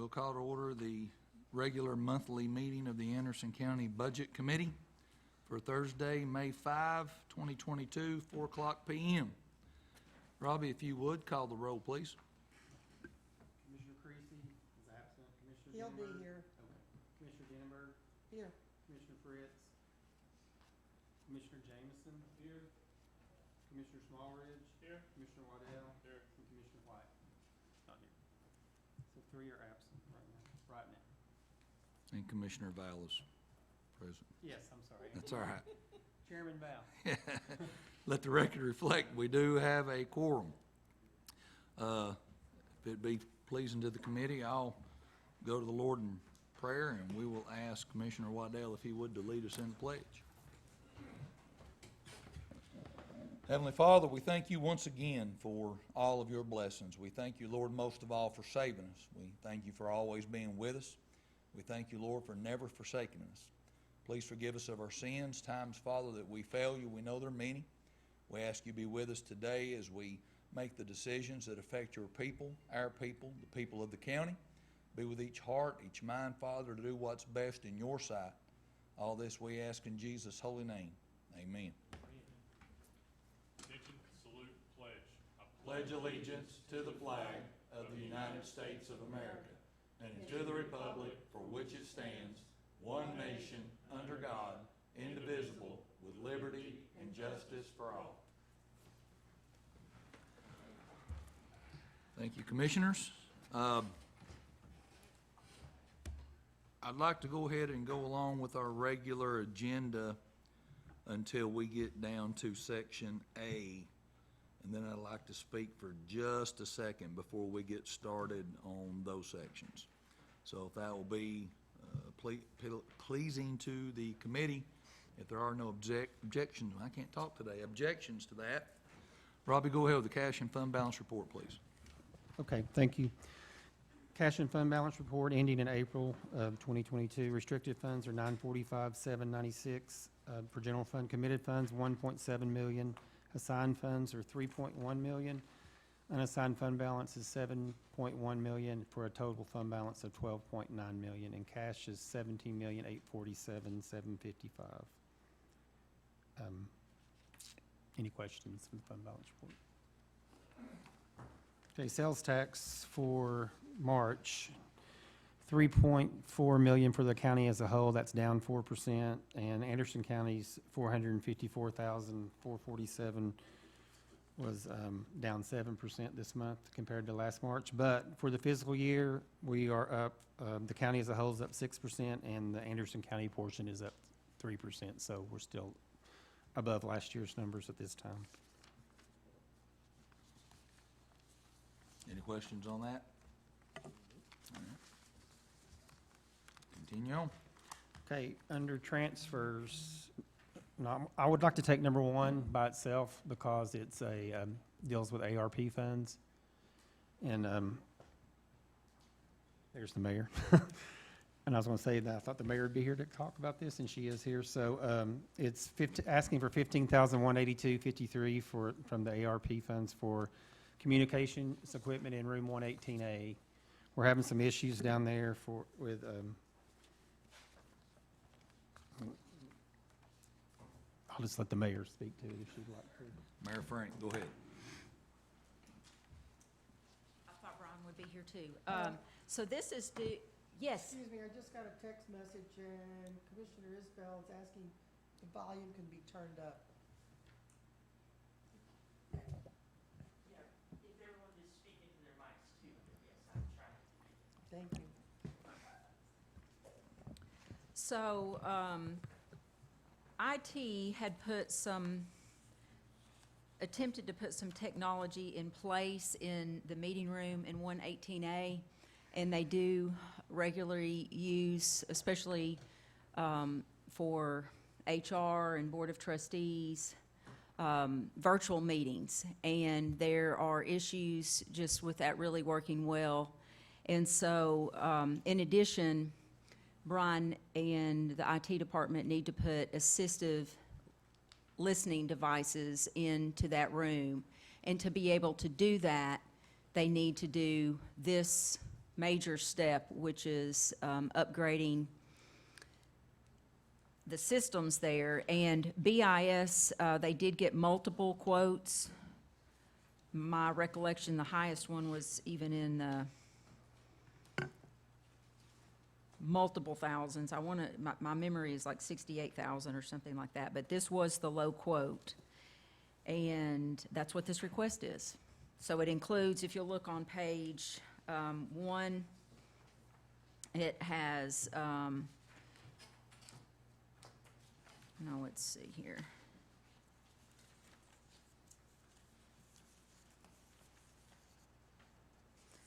We'll call to order the regular monthly meeting of the Anderson County Budget Committee for Thursday, May 5, 2022, 4 o'clock p.m. Robbie, if you would, call the roll, please. Commissioner Creasy is absent. Commissioner He'll be Denenberg? here. Okay. Commissioner Denenberg? Here. Commissioner Fritz? Commissioner Jameson? Here. Commissioner Smallridge? Here. Commissioner Waddell? Here. And Commissioner White? Not here. So 3 are absent right now. And Commissioner Val is present. Yes, I'm sorry. That's all right. Chairman Val. Let the record reflect, we do have a quorum. If it be pleasing to the committee, I'll go to the Lord in prayer, and we will ask Commissioner Waddell if he would to lead us in the pledge. Heavenly Father, we thank you once again for all of your blessings. We thank you, Lord, most of all for saving us. We thank you for always being with us. We thank you, Lord, for never forsaking us. Please forgive us of our sins, times, Father, that we fail you. We know there are many. We ask you to be with us today as we make the decisions that affect your people, our people, the people of the county. Be with each heart, each mind, Father, to do what's best in your sight. All this we ask in Jesus' holy name. Amen. Attention, salute, pledge. Pledge allegiance to the flag of the United States of America and to the republic for which it stands, one nation, under God, indivisible, with liberty and justice for all. Thank you, Commissioners. I'd like to go ahead and go along with our regular agenda until we get down to Section A. And then I'd like to speak for just a second before we get started on those sections. So if that will be pleasing to the committee, if there are no objections, I can't talk today, objections to that. Robbie, go ahead with the cash and fund balance report, please. Okay, thank you. Cash and fund balance report ending in April of 2022. Restricted funds are $945,796. For general fund, committed funds, $1.7 million. Assigned funds are $3.1 million. Unassigned fund balance is $7.1 million for a total fund balance of $12.9 million. And cash is $17,847,755. Any questions from the fund balance report? Okay, sales tax for March, $3.4 million for the county as a whole. That's down 4%. And Anderson County's $454,447 was down 7% this month compared to last March. But for the fiscal year, we are up. The county as a whole is up 6%, and the Anderson County portion is up 3%. So we're still above last year's numbers at this time. Any questions on that? All right. Continue on. Okay, under transfers, I would like to take number 1 by itself because it's deals with ARP funds. And there's the mayor. And I was going to say that I thought the mayor would be here to talk about this, and she is here. So it's asking for $15,182.53 from the ARP funds for communications equipment in room 118A. We're having some issues down there with I'll just let the mayor speak to it if she'd like to. Mayor Frank, go ahead. I thought Ron would be here too. So this is yes. Excuse me, I just got a text message and Commissioner Isbell is asking if the volume can be turned up. Yeah, if everyone just speak into their mics too, yes, I'm trying. Thank you. So IT had attempted to put some technology in place in the meeting room in 118A, and they do regularly use, especially for HR and Board of Trustees, virtual meetings. And there are issues just with that really working well. And so in addition, Brian and the IT department need to put assistive listening devices into that room. And to be able to do that, they need to do this major step, which is upgrading the systems there. And BIS, they did get multiple quotes. My recollection, the highest one was even in multiple thousands. My memory is like 68,000 or something like that, but this was the low quote. And that's what this request is. So it includes, if you'll look on page 1, it has, let's see here.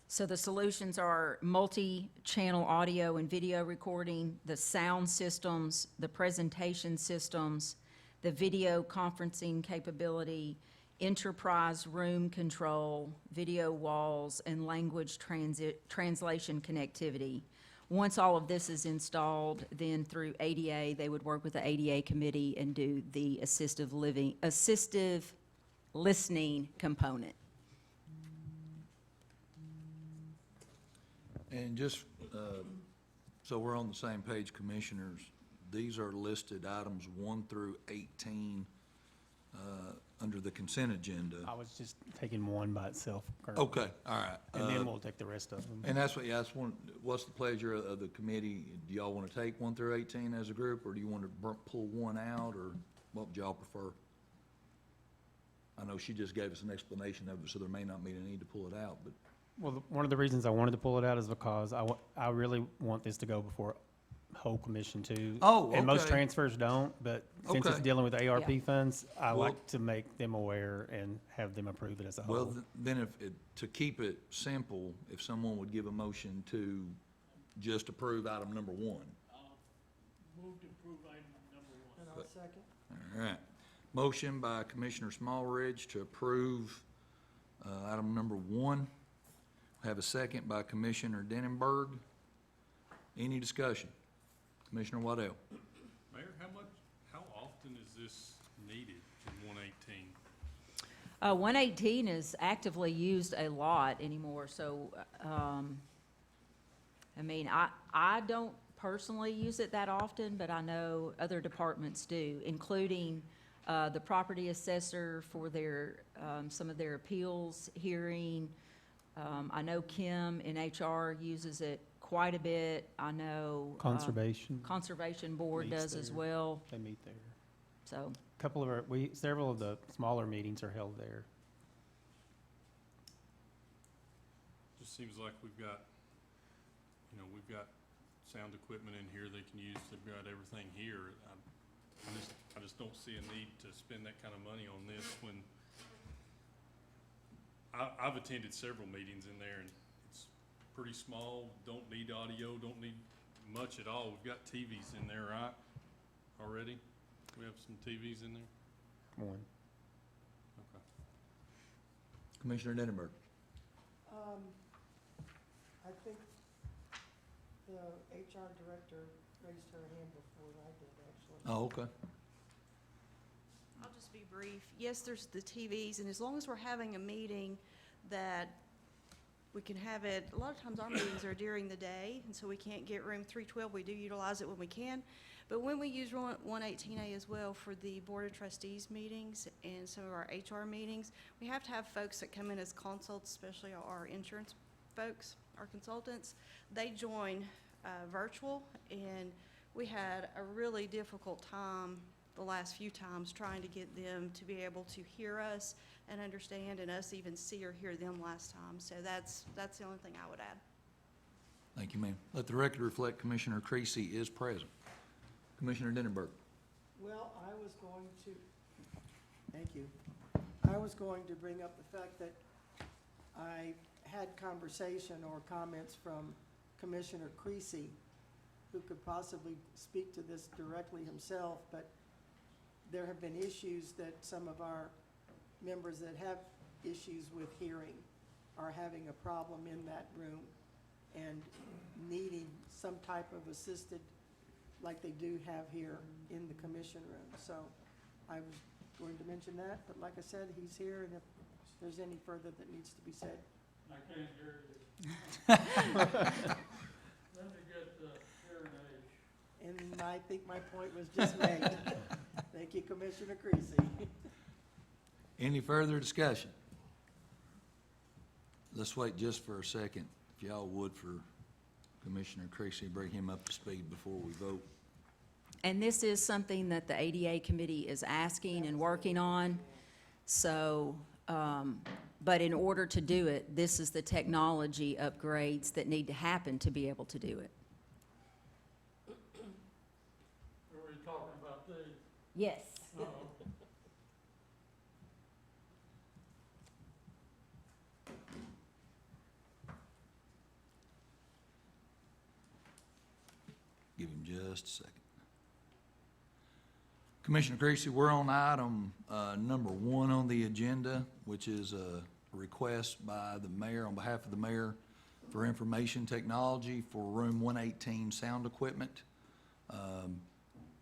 So the solutions are multi-channel audio and video recording, the sound systems, the presentation systems, the video conferencing capability, enterprise room control, video walls, and language translation connectivity. Once all of this is installed, then through ADA, they would work with the ADA committee and do the assistive listening component. And just, so we're on the same page, Commissioners, these are listed items 1 through 18, under the consent agenda. I was just taking one by itself currently. Okay, all right. And then we'll take the rest of them. And that's what's the pleasure of the committee? Do y'all want to take 1 through 18 as a group, or do you want to pull one out, or what would y'all prefer? I know she just gave us an explanation of it, so there may not be a need to pull it out, but. Well, one of the reasons I wanted to pull it out is because I really want this to go before whole commission too. Oh, And most okay. transfers don't, but since it's Okay. dealing with ARP funds, I Well- like to make them aware and have them approve it as a Well, whole. then to keep it simple, if someone would give a motion to just approve item number 1. Move to approve item number 1. And I'll second. All right. Motion by Commissioner Smallridge to approve item number 1. Have a second by Commissioner Dennenberg. Any discussion? Commissioner Waddell? Mayor, how often is this needed in 118? 118 is actively used a lot anymore, so, I don't personally use it that often, but I know other departments do, including the property assessor for their, some of their appeals hearing. I know Kim in HR uses it quite a bit. I know. Conservation Board meets does as there. well, They meet there. so. Several of the smaller meetings are held there. Just seems like we've got sound equipment in here they can use. They've got everything here. I just don't see a need to spend that kind of money on this when I've attended several meetings in there, and it's pretty small, don't need audio, don't need much at all. We've got TVs in there, right, already? We have some TVs in there? One. Okay. Commissioner Dennenberg? I think the HR director raised her hand before I did, actually. Oh, okay. I'll just be brief. Yes, there's the TVs, and as long as we're having a meeting that we can have it, a lot of times our meetings are during the day, and so we can't get room 312. We do utilize it when we can. But when we use 118A as well for the Board of Trustees meetings and some of our HR meetings, we have to have folks that come in as consults, especially our insurance folks, our consultants. They join virtual, and we had a really difficult time the last few times trying to get them to be able to hear us and understand, and us even see or hear them last time. So that's the only thing I would add. Thank you, ma'am. Let the record reflect Commissioner Creasy is present. Commissioner Dennenberg? Well, thank you. I was going to bring up the fact that I had conversation or comments from Commissioner Creasy, who could possibly speak to this directly himself, but there have been issues that some of our members that have issues with hearing are having a problem in that room and needing some type of assisted, like they do have here in the commission room. So I was going to mention that, but like I said, he's here, and if there's any further that needs to be said. I can't hear you. Let me get the hearing aid. And I think my point was just made. Thank you, Commissioner Creasy. Any further discussion? Let's wait just for a second, if y'all would, for Commissioner Creasy, bring him up to speed before we vote. And this is something that the ADA committee is asking and working on. So, but in order to do it, this is the technology upgrades that need to happen to be able to do it. Are we talking about these? Yes. Oh, Give him just a second. Commissioner Creasy, we're on item number 1 on the agenda, which is a request by the mayor, on behalf of the mayor, for information technology for room 118 sound equipment.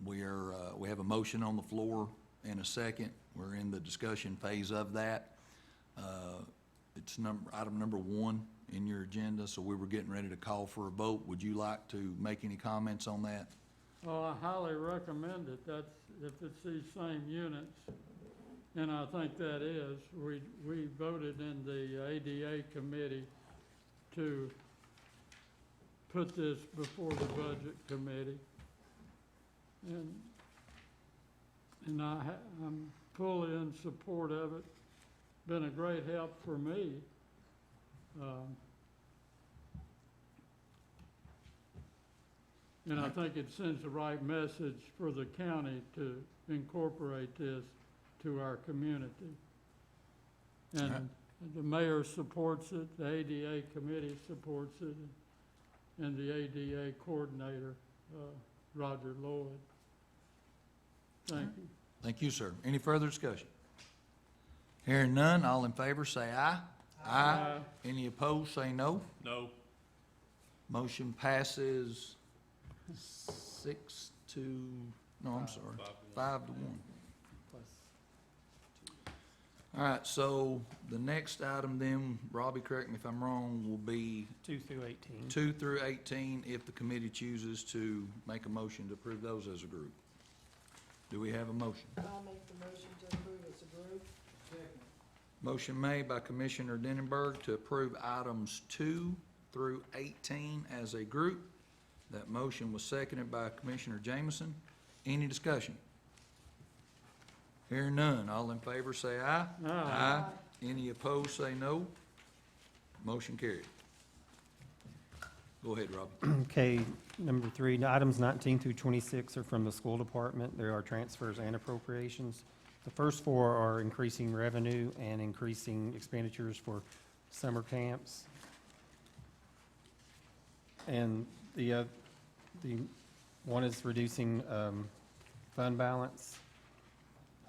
We have a motion on the floor in a second. We're in the discussion phase of that. It's item number 1 in your agenda, so we were getting ready to call for a vote. Would you like to make any comments on that? Well, I highly recommend it. That's, if it's these same units, and I think that is, we voted in the ADA committee to put this before the budget committee. And I'm fully in support of it. Been a great help for me. And I think it sends the right message for the county to incorporate this to our community. And the mayor supports it, the ADA committee supports it, and the ADA coordinator, Roger Lloyd. Thank you. Thank you, sir. Any further discussion? Hearing none, all in favor say aye. Aye. Any opposed, say no. no, Motion passes 6 to, no, I'm sorry, 5 to 1. All right, so the next item then, Robbie, correct me if I'm wrong, will be 2 through 18. 2 through 18 if the committee chooses to make a motion to approve those as a group. Do we have a motion? I'll make the motion to approve as a group. Motion made by Commissioner Denenberg to approve items 2 through 18 as a group. That motion was seconded by Commissioner Jameson. Any discussion? Hearing none, all in favor say aye. Aye. Any opposed say no. Motion carried. Go ahead, Robbie. Okay, number 3, items 19 through 26 are from the school department. There are transfers and appropriations. The first 4 are increasing revenue and increasing expenditures for summer camps. And the one is reducing fund balance,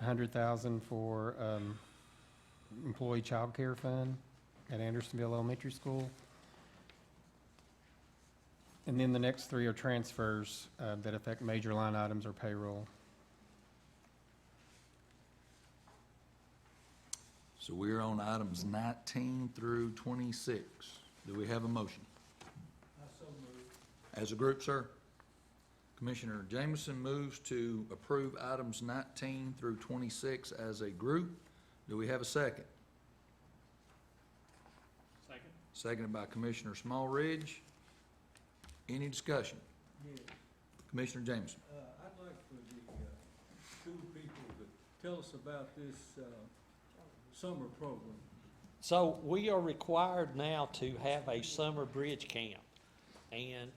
$100,000 for employee child care fund at Andersonville Elementary School. And then the next 3 are transfers that affect major line items or payroll. So we're on items 19 through 26. Do we have a motion? As a group, sir? Commissioner Jameson moves to approve items 19 through 26 as a group. Do we have a second? second, Seconded by Commissioner Smallridge. Any discussion? Yes, Commissioner Jameson. I'd like for the school people to tell us about this summer program. So we are required now to have a summer bridge camp. And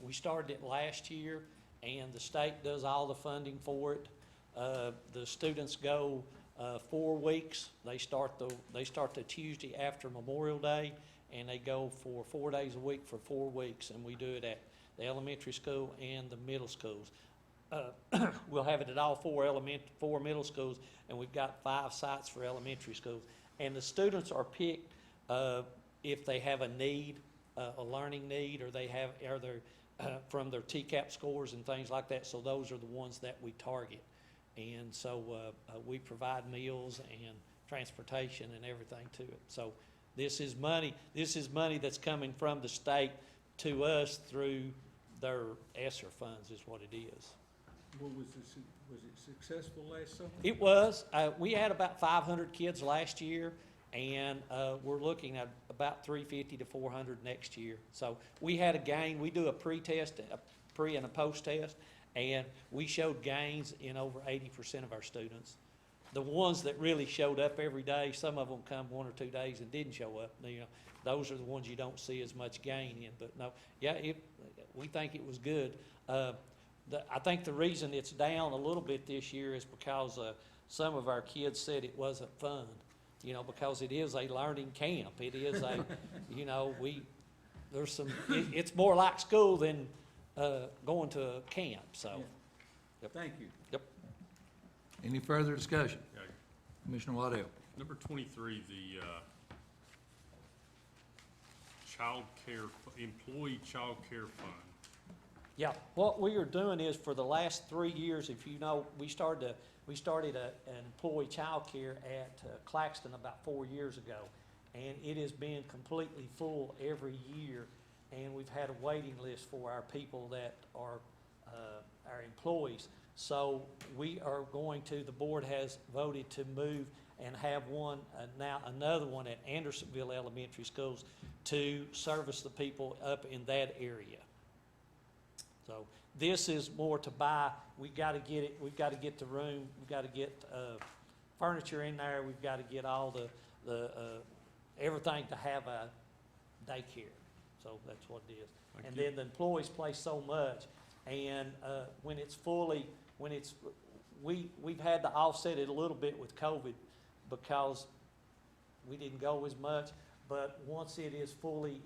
we started it last year, and the state does all the funding for it. The students go 4 weeks. They start the Tuesday after Memorial Day, and they go for 4 days a week for 4 weeks. And we do it at the elementary school and the middle schools. We'll have it at all 4 middle schools, and we've got 5 sites for elementary schools. And the students are picked if they have a need, a learning need, or they're from their TCAP scores and things like that. So those are the ones that we target. And so we provide meals and transportation and everything to it. So This is money that's coming from the state to us through their ESSER funds is what it is. What was it successful last summer? It was. We had about 500 kids last year, and we're looking at about 350 to 400 next year. So we had a gain. We do a pre-test, a pre and a post-test, and we showed gains in over 80% of our students. The ones that really showed up every day, some of them come 1 or 2 days and didn't show up. You know, those are the ones you don't see as much gain in. But no, yeah, we think it was good. I think the reason it's down a little bit this year is because some of our kids said it wasn't fun. You know, because it is a learning camp. It is a, you know, it's more like school than going to a camp. So, Yeah. Yep. Thank you. Yep. Any further discussion? Yeah. Commissioner Waddell? Number 23, the employee child care fund. Yeah, what we are doing is for the last 3 years, if you know, we started an employee child care at Claxton about 4 years ago. And it has been completely full every year. And we've had a waiting list for our people that are our employees. So we are the board has voted to move and have one, now another one at Andersonville Elementary Schools to service the people up in that area. So this is more to buy. We've got to get the room, we've got to get furniture in there, we've got to get all the everything to have a daycare. So that's what it is. Thank And you. then the employees play so much, and we've had to offset it a little bit with COVID because we didn't go as much, but once it is fully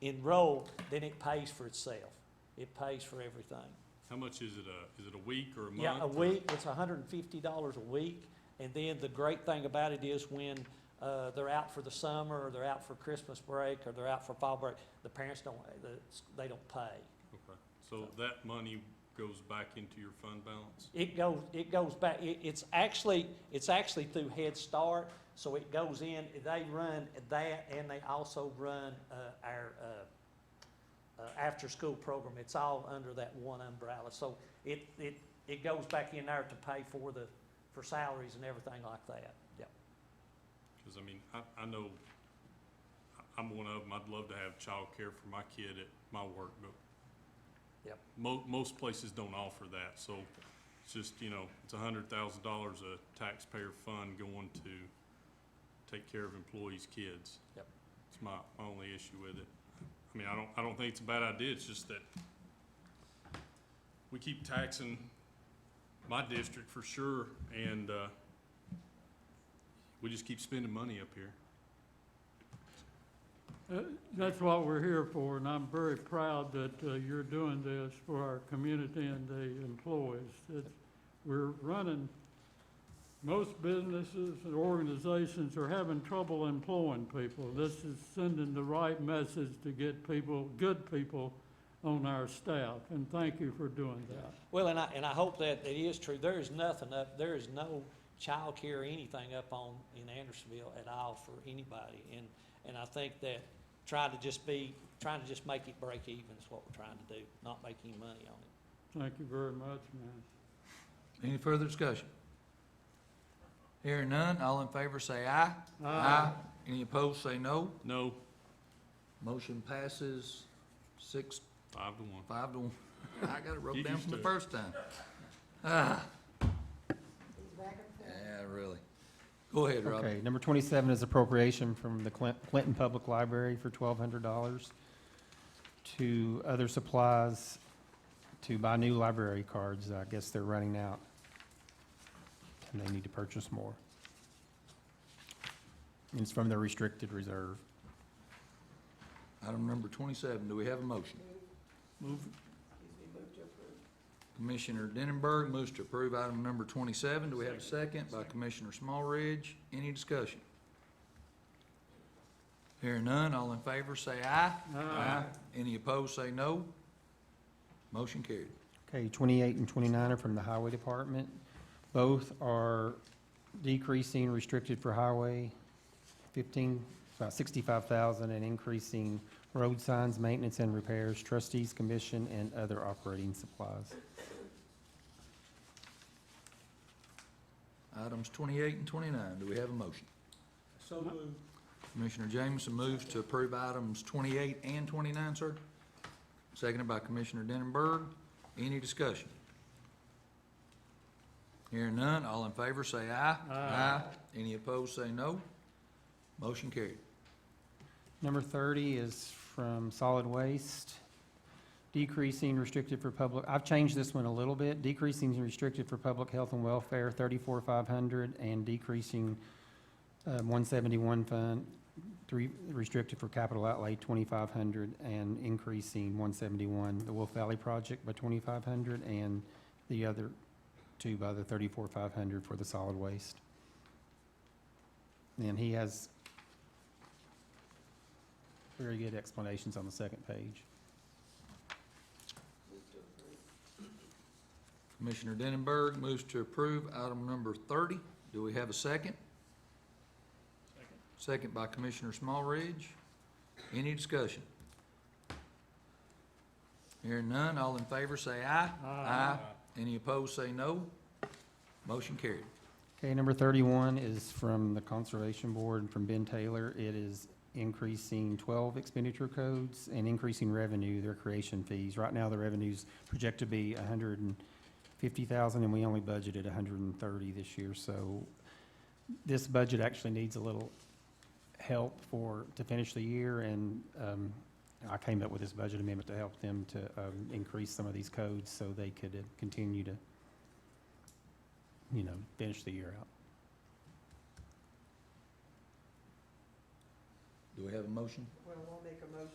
enrolled, then it pays for itself. It pays for everything. How much is it a week or a month? Yeah, a week, it's $150 a week, and then the great thing about it is when they're out for the summer, or they're out for Christmas break, or they're out for fall break, the parents don't pay. Okay, so that money goes back into your fund balance? It goes back, it's actually through Head Start, so it goes in, they run that, and they also run our after-school program. It's all under that one umbrella, so it goes back in there to pay for salaries and everything like that, yep. Because, I mean, I know I'm one of them. I'd love to have childcare for my kid at my work, but Yep. Most places don't offer that. So it's just, you know, it's $100,000 a taxpayer fund going to take care of employees' kids. Yep. It's my only issue with it. I mean, I don't think it's a bad idea. It's just that we keep taxing my district for sure, and we just keep spending money up here. That's what we're here for, and I'm very proud that you're doing this for our community and the employees. We're running, most businesses and organizations are having trouble employing people. This is sending the right message to get people, good people, on our staff, and thank you for doing that. Well, and I hope that it is true. There is nothing up, there is no child care or anything up in Andersonville at all for anybody. And I think that trying to just make it break even is what we're trying to do, not make any money on it. Thank you very much, man. Any further discussion? Hearing none, all in favor say aye. Aye. Any opposed say no. No, Motion passes 6, 5-1. 5 to 1. I got it wrote Get down used from the to it. first time. Ah, He's back and forth. yeah, really. Go ahead, Robbie. Okay, number 27 is appropriation from the Clinton Public Library for $1,200 to other supplies to buy new library cards. I guess they're running out, and they need to purchase more. And it's from the restricted reserve. Item number 27, do we have a motion? Move to approve. Commissioner Denenberg moves to approve item number 27. Do we have a second? By Commissioner Smallridge. Any discussion? Hearing none, all in favor say aye. Aye. Any opposed say no. Motion carried. Okay, 28 and 29 are from the Highway Department. Both are decreasing restricted for highway about 65,000, and increasing road signs, maintenance and repairs, trustees commission, and other operating supplies. Items 28 and 29, do we have a motion? So moved. Commissioner Jameson moves to approve items 28 and 29, sir. Seconded by Commissioner Denenberg. Any discussion? Hearing none, all in favor say aye. Aye. Any opposed say no. Motion carried. Number 30 is from solid waste. Decreasing restricted for public, I've changed this one a little bit. Decreasing restricted for public health and welfare, 34,500, and decreasing 171 fund, restricted for capital outlay, 2,500, and increasing 171, the Wolf Valley project by 2,500, and the other two by the 34,500 for the solid waste. And he has very good explanations on the second page. Commissioner Denenberg moves to approve item number 30. Do we have a second? Second by Commissioner Smallridge. Any discussion? Hearing none, all in favor say aye. Aye. Any opposed say no. Motion carried. Okay, number 31 is from the Conservation Board, from Ben Taylor. It is increasing 12 expenditure codes and increasing revenue, their creation fees. Right now, the revenue's projected to be 150,000, and we only budgeted 130 this year. So this budget actually needs a little help to finish the year, and I came up with this budget amendment to help them to increase some of these codes so they could continue to, finish the year out. Do we have a motion? Well, we'll make a motion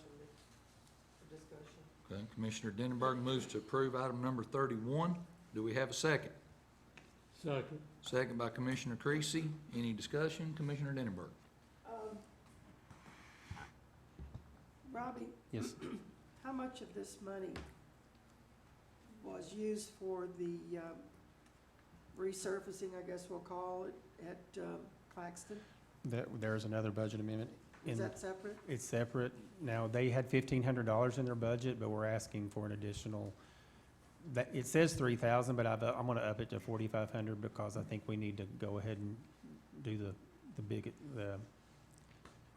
for discussion. Okay, Commissioner Denenberg moves to approve item number 31. Do we have a second? Second. Second by Commissioner Creasy. Any discussion? Commissioner Denenberg. Robbie, Yes. how much of this money was used for the resurfacing, I guess we'll call it, at Claxton? There's another budget amendment. Is that separate? It's separate. Now, they had $1,500 in their budget, but we're asking for an additional, it says 3,000, but I'm gonna up it to 4,500 because I think we need to go ahead and do the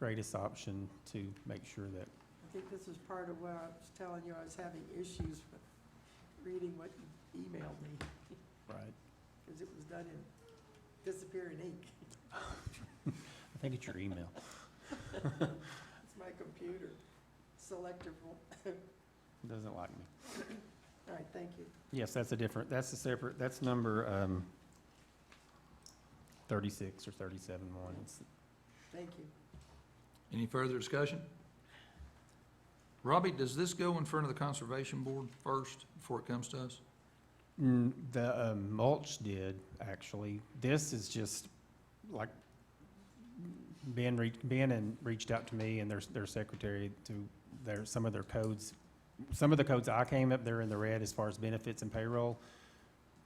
greatest option to make sure that, I think this was part of what I was telling you, I was having issues with reading what you emailed me, right? because it was done in disappearing ink. I think it's your email. It's my computer, selective. It doesn't like me. All right, thank you. Yes, that's a separate, that's number 36 or 37 one. Thank you. Any further discussion? Robbie, does this go in front of the Conservation Board first before it comes to us? The mulch did, actually. This is just like, Ben reached out to me and their secretary to some of their codes. Some of the codes I came up, they're in the red as far as benefits and payroll.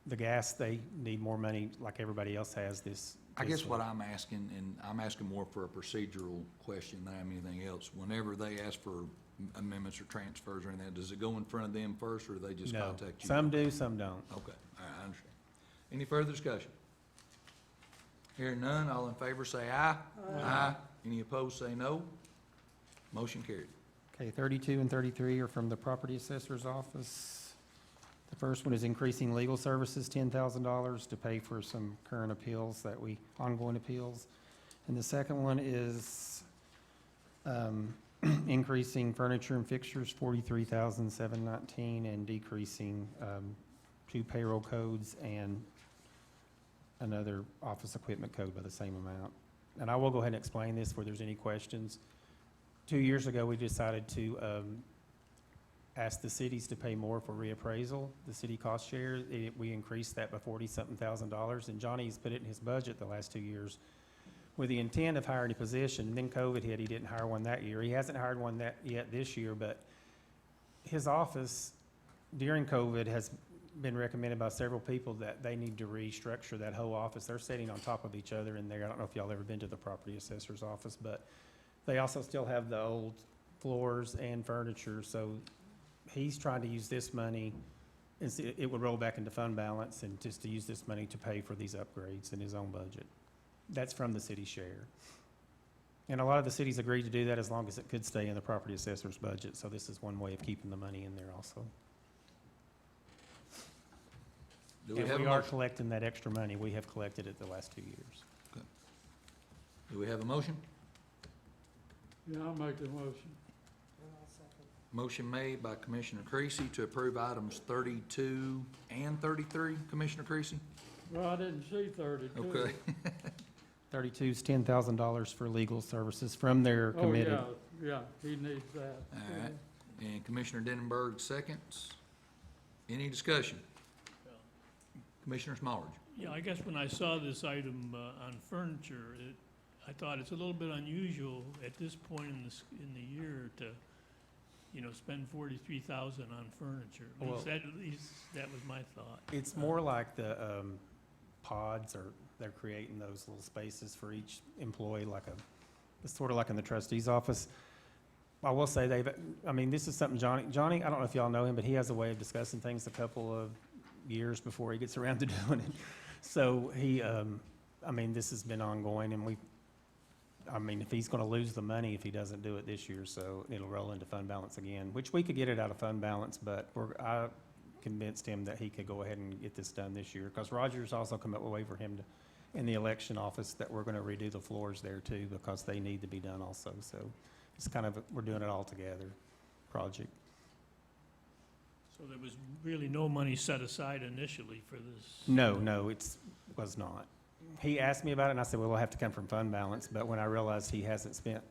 The gas, they need more money like everybody else has this. I guess what I'm asking, and I'm asking more for a procedural question than I am anything else. Whenever they ask for amendments or transfers or anything, does it go in front of them first, or do they just No, contact you? some do, some don't. Okay, all right, I understand. Any further discussion? Hearing none, all in favor say aye. Aye. Any opposed say no. Motion carried. Okay, 32 and 33 are from the Property Assessor's Office. The first one is increasing legal services, $10,000 to pay for some current appeals ongoing appeals. And the second one is increasing furniture and fixtures, $43,719, and decreasing 2 payroll codes and another office equipment code by the same amount. And I will go ahead and explain this where there's any questions. 2 years ago, we decided to ask the cities to pay more for reappraisal, the city cost share. We increased that by $40-something thousand, and Johnny's put it in his budget the last 2 years with the intent of hiring a position. Then COVID hit, he didn't hire one that year. He hasn't hired one yet this year, but his office during COVID has been recommended by several people that they need to restructure that whole office. They're sitting on top of each other in there. I don't know if y'all ever been to the property assessor's office, but they also still have the old floors and furniture, so he's trying to use this money, and it would roll back into fund balance, and just to use this money to pay for these upgrades in his own budget. That's from the city share. And a lot of the cities agreed to do that as long as it could stay in the property assessor's budget, so this is one way of keeping the money in there also. Do we And have a we are motion? collecting that extra money. We have collected it the last 2 years. Do we have a motion? Yeah, I'll make the motion. And I'll second. Motion made by Commissioner Creasy to approve items 32 and 33. Commissioner Creasy? Well, I didn't see 32. Okay. 32 is $10,000 for legal services from their Oh, committed. yeah, he needs that. All right. And Commissioner Denenberg seconds. Any discussion? Commissioner Smallridge? Yeah, I guess when I saw this item on furniture, I thought it's a little bit unusual at this point in the year to, spend 43,000 on furniture. Well- At least that was my thought. It's more like the pods, or they're creating those little spaces for each employee, it's sort of like in the trustee's office. I will say this is something Johnny, I don't know if y'all know him, but he has a way of discussing things a couple of years before he gets around to doing it. So this has been ongoing, and if he's gonna lose the money if he doesn't do it this year, so it'll roll into fund balance again, which we could get it out of fund balance, but I convinced him that he could go ahead and get this done this year, because Roger's also come up with a way for him in the election office, that we're gonna redo the floors there too, because they need to be done also, so it's we're doing it all together project. So there was really no money set aside initially for this? No, was not. He asked me about it, and I said, well, it'll have to come from fund balance, but when I realized he hasn't spent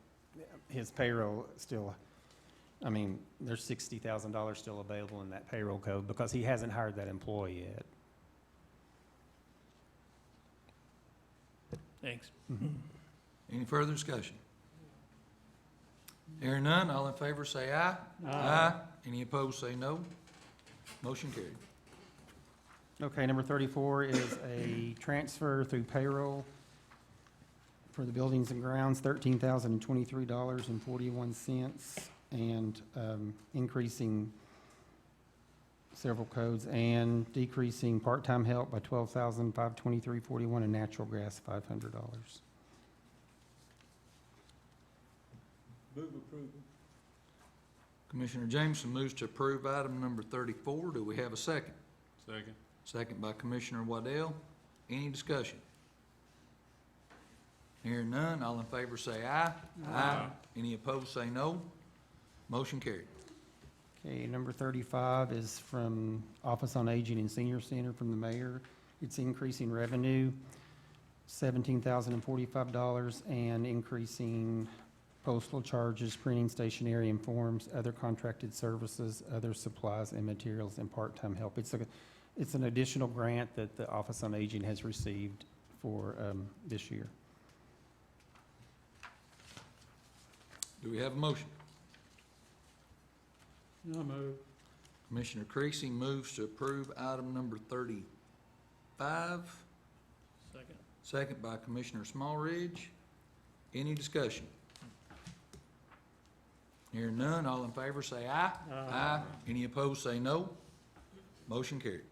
his payroll still, there's $60,000 still available in that payroll code, because he hasn't hired that employee yet. Thanks. Any further discussion? Hearing none, all in favor say aye. Aye. Any opposed say no. Motion carried. Okay, number 34 is a transfer through payroll for the buildings and grounds, $13,023.41, and increasing several codes, and decreasing part-time help by $12,523.41, and natural gas $500. Move approval. Commissioner Jameson moves to approve item number 34. Do we have a second? Second. Second by Commissioner Waddell. Any discussion? Hearing none, all in favor say aye. Aye. Any opposed say no. Motion carried. Okay, number 35 is from Office on Aging and Senior Center from the mayor. It's increasing revenue, $17,045, and increasing postal charges, printing, stationery, and forms, other contracted services, other supplies and materials, and part-time help. It's an additional grant that the Office on Aging has received for this year. Do we have a motion? I move. Commissioner Creasy moves to approve item number 35. Second. Second by Commissioner Smallridge. Any discussion? Hearing none, all in favor say aye. Aye. Any opposed say no. Motion carried.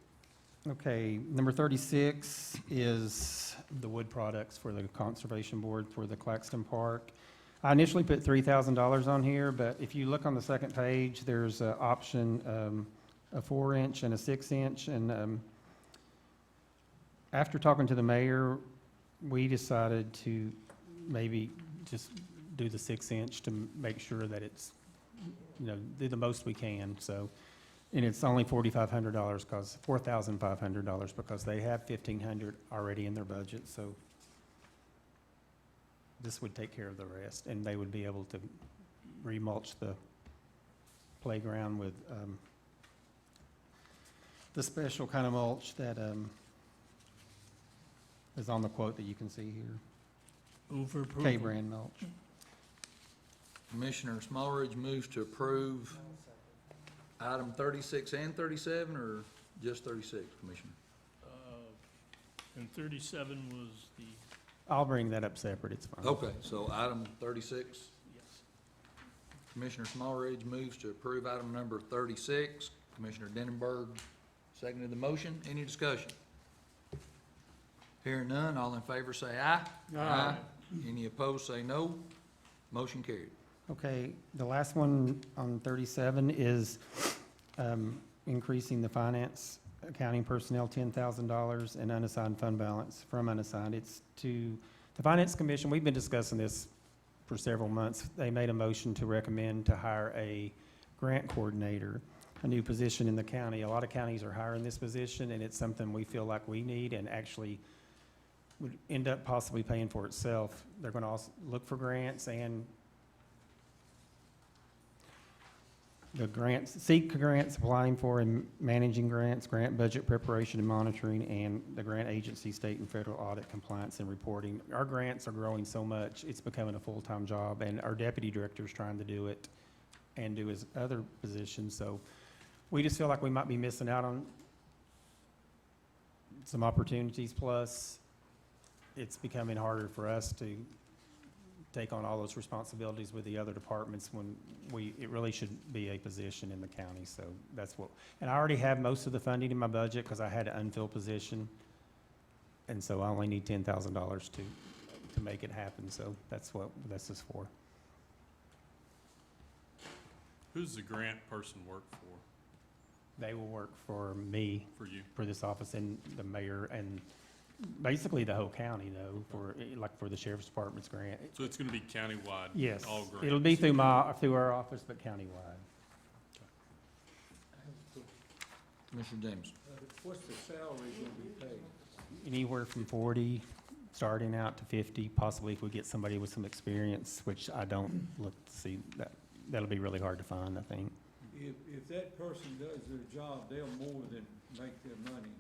Okay, number 36 is the wood products for the Conservation Board for the Claxton Park. I initially put $3,000 on here, but if you look on the second page, there's an option, a 4-inch and a 6-inch, and after talking to the mayor, we decided to maybe just do the 6-inch to make sure that it's, do the most we can, so. And it's only $4,500 $4,500 because they have $1,500 already in their budget, so this would take care of the rest, and they would be able to remulch the playground with the special kind of mulch that is on the quote that you can see here, Move for approval. K-brand mulch. Commissioner Smallridge moves to approve item 36 and 37, or just 36, Commissioner? And 37 was the, I'll bring that up separate, it's fine. Okay, so item 36, yes. Commissioner Smallridge moves to approve item number 36. Commissioner Denenberg seconded the motion. Any discussion? Hearing none, all in favor say aye. Aye. Any opposed, say no. Motion carried. Okay, the last one on 37 is increasing the finance accounting personnel $10,000 and unassigned fund balance from unassigned. It's to the Finance Commission. We've been discussing this for several months. They made a motion to recommend to hire a grant coordinator, a new position in the county. A lot of counties are hiring this position, and it's something we feel like we need and actually would end up possibly paying for itself. They're going to also look for grants and seek grants, applying for and managing grants, grant budget preparation and monitoring, and the grant agency, state and federal audit compliance and reporting. Our grants are growing so much, it's becoming a full-time job, and our deputy director's trying to do it and do his other positions, so we just feel like we might be missing out on some opportunities, plus it's becoming harder for us to take on all those responsibilities with the other departments when it really should be a position in the county, so that's what, and I already have most of the funding in my budget because I had an unfilled position, and so I only need $10,000 to make it happen, so that's what this is for. Who's the grant person work for? They will work for me, For you? for this office, and the mayor, and basically the whole county, though, for the sheriff's department's grant. So it's gonna be countywide? Yes, All grants? it'll be through our office, but countywide. Commissioner James. What's the salary gonna be paid? Anywhere from 40, starting out to 50, possibly if we get somebody with some experience, which I don't look to see, that'll be really hard to find, I think. If that person does their job, they'll more than make their money,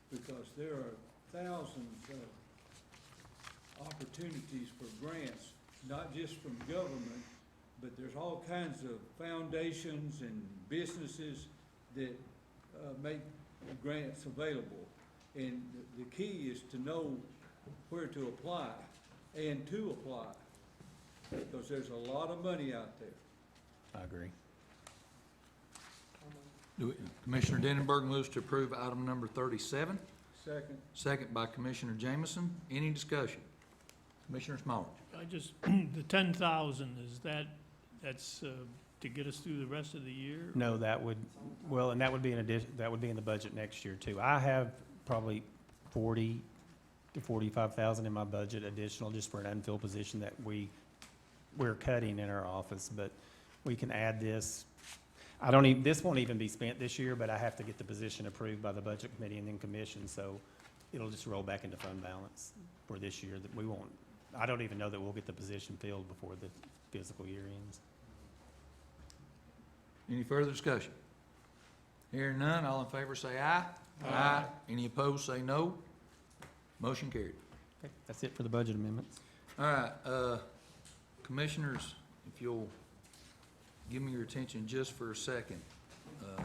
because there are thousands of opportunities for grants, not just from government, but there's all kinds of foundations and businesses that make grants available. And the key is to know where to apply and to apply, because there's a lot of money out there. I agree. Commissioner Denenberg moves to approve item number 37. Second. Second by Commissioner Jameson. Any discussion? Commissioner Smallridge. I just, the 10,000, that's to get us through the rest of the year? No, that would be in addition, that would be in the budget next year, too. I have probably 40 to 45,000 in my budget additional, just for an unfilled position that we're cutting in our office, but we can add this. This won't even be spent this year, but I have to get the position approved by the budget committee and then commission, so it'll just roll back into fund balance for this year. That we won't, I don't even know that we'll get the position filled before the fiscal year ends. Any further discussion? Hearing none, all in favor say aye. Aye. Any opposed, say no. Motion carried. Okay, that's it for the budget amendments. All right, commissioners, if you'll give me your attention just for a second.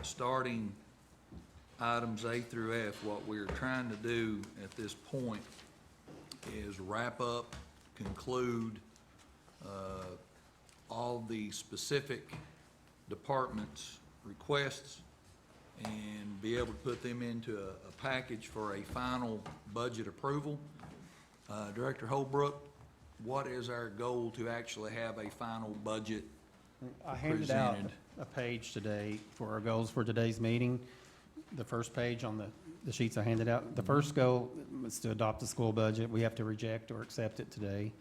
Starting items A through F, what we're trying to do at this point is wrap up, conclude all the specific departments' requests and be able to put them into a package for a final budget approval. Director Holbrook, what is our goal to actually have a final budget I handed out presented? a page today for our goals for today's meeting. The first page on the sheets I handed out. The first goal is to adopt the school budget. We have to reject or accept it today.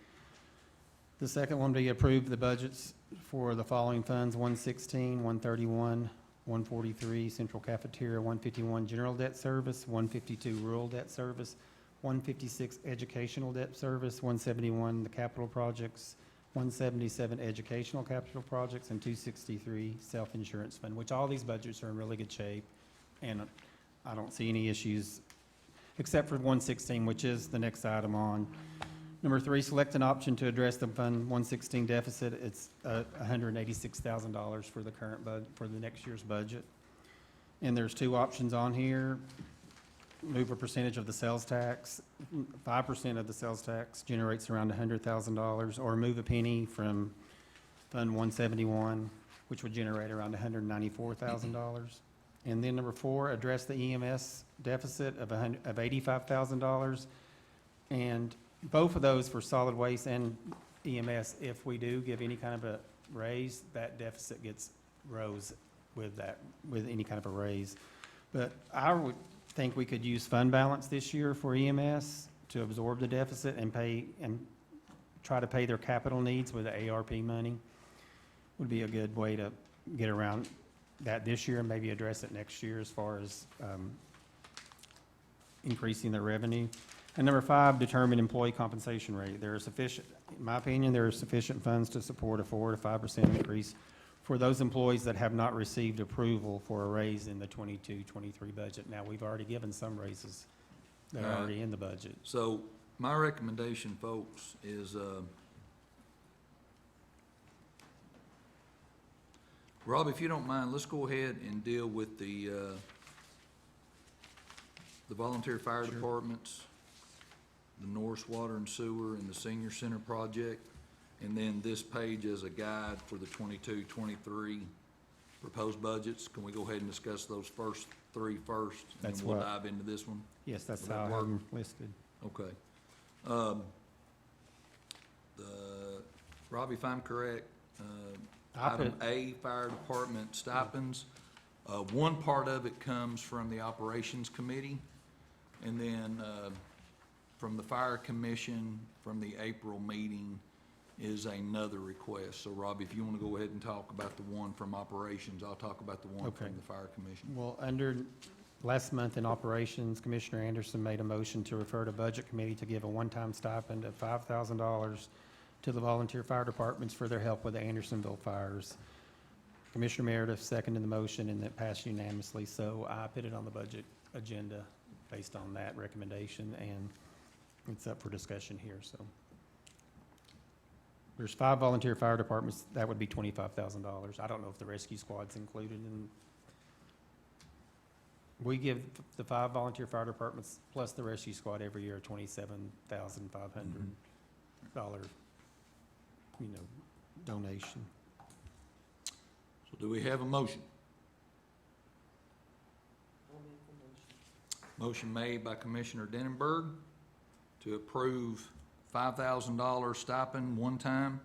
The second one, to approve the budgets for the following funds: 116, 131, 143, central cafeteria, 151, general debt service, 152, rural debt service, 156, educational debt service, 171, the capital projects, 177, educational capital projects, and 263, self-insurance fund, which all these budgets are in really good shape, and I don't see any issues, except for 116, which is the next item on. Number 3, select an option to address the Fund 116 deficit. It's $186,000 for the current for the next year's budget. And there's two options on here. Move a percentage of the sales tax. 5% of the sales tax generates around $100,000, or move a penny from Fund 171, which would generate around $194,000. And then number 4, address the EMS deficit of $85,000. And both of those for solid waste and EMS, if we do give any kind of a raise, that deficit grows with that, with any kind of a raise. But I would think we could use fund balance this year for EMS to absorb the deficit and try to pay their capital needs with the ARP money. Would be a good way to get around that this year and maybe address it next year as far as increasing their revenue. And number 5, determine employee compensation rate. There are sufficient, in my opinion, there are sufficient funds to support a 4 to 5% increase for those employees that have not received approval for a raise in the 22-23 budget. Now, we've already given some raises that are already in the budget. So my recommendation, folks, is, Rob, if you don't mind, let's go ahead and deal with the volunteer fire departments, the Norse Water and Sewer, and the Senior Center project, and then this page as a guide for the 22-23 proposed budgets. Can we go ahead and discuss those first 3 first, and That's then we'll what- dive into this one? Yes, that's Will that how I have work? them listed. Okay. Robbie, if I'm correct, I item put- A, fire department stipends, one part of it comes from the operations committee, and then, from the fire commission, from the April meeting, is another request. So Robbie, if you wanna go ahead and talk about the one from operations, I'll talk about the one Okay. from the fire commission. Well, under, last month in operations, Commissioner Anderson made a motion to refer to Budget Committee to give a one-time stipend of $5,000 to the volunteer fire departments for their help with the Andersonville fires. Commissioner Meredith seconded the motion, and it passed unanimously, so I put it on the budget agenda based on that recommendation, and it's up for discussion here, so. There's 5 volunteer fire departments, that would be $25,000. I don't know if the rescue squad's included in. We give the 5 volunteer fire departments plus the rescue squad every year $27,500, donation. So do we have a motion? Motion made by Commissioner Denenberg to approve $5,000 stipend one time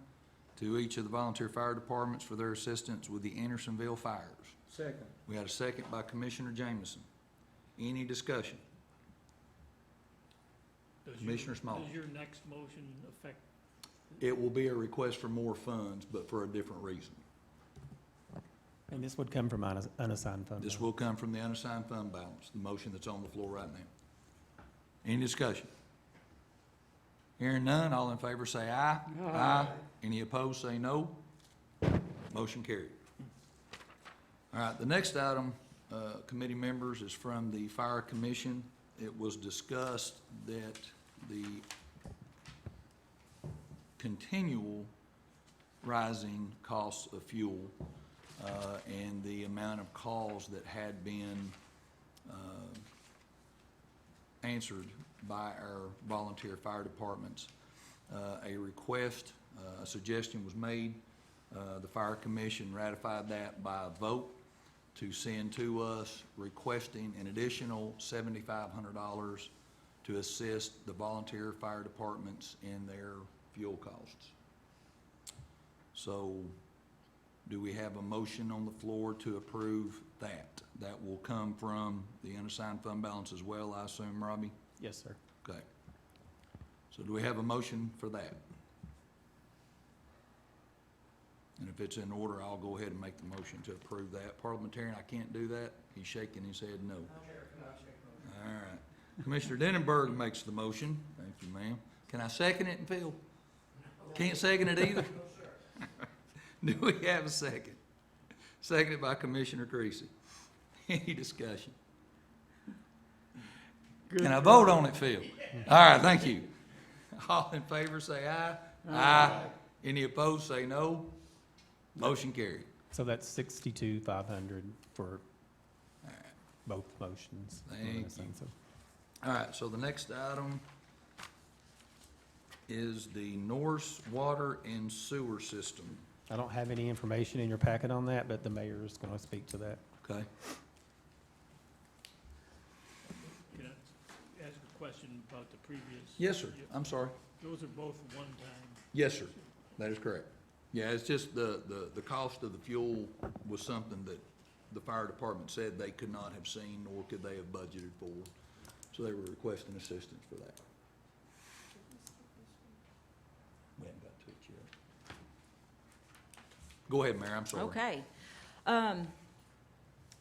to each of the volunteer fire departments for their assistance with the Andersonville fires. Second. We had a second by Commissioner Jameson. Any discussion? Does your- Commissioner Small. Does your next motion affect, It will be a request for more funds, but for a different reason. And this would come from unassigned fund This balance. will come from the unassigned fund balance, the motion that's on the floor right now. Any discussion? Hearing none, all in favor say aye. Aye. Any opposed, say no. Motion carried. All right, the next item, committee members, is from the Fire Commission. It was discussed that the continual rising costs of fuel and the amount of calls that had been answered by our volunteer fire departments. A request, a suggestion was made. The Fire Commission ratified that by a vote to send to us requesting an additional $7,500 to assist the volunteer fire departments in their fuel costs. So, do we have a motion on the floor to approve that? That will come from the unassigned fund balance as well, I assume, Robbie? Yes, sir. Okay. So do we have a motion for that? And if it's in order, I'll go ahead and make the motion to approve that. Parliamentarian, I can't do that. He's shaking his head no. All right. Commissioner Denenberg makes the motion. Thank you, ma'am. Can I second it, Phil? Can't second it either? Do we have a second? Seconded by Commissioner Creasy. Any discussion? Can I vote on it, Phil? All right, thank you. All in favor, say aye. Aye. Any opposed, say no. Motion carried. So that's $62,500 for All right. both motions. Thank you. All right, so the next item is the Norse water and sewer system. I don't have any information in your packet on that, but the mayor is going to speak to that. Okay? Can I ask a question about the previous? Yes, sir. I'm sorry. Those are both one-time. Yes, sir. That is correct. Yeah, it's just the cost of the fuel was something that the fire department said they could not have seen, nor could they have budgeted for. So they were requesting assistance for that. We haven't got to it yet. Go ahead, Mayor, I'm sorry. Okay.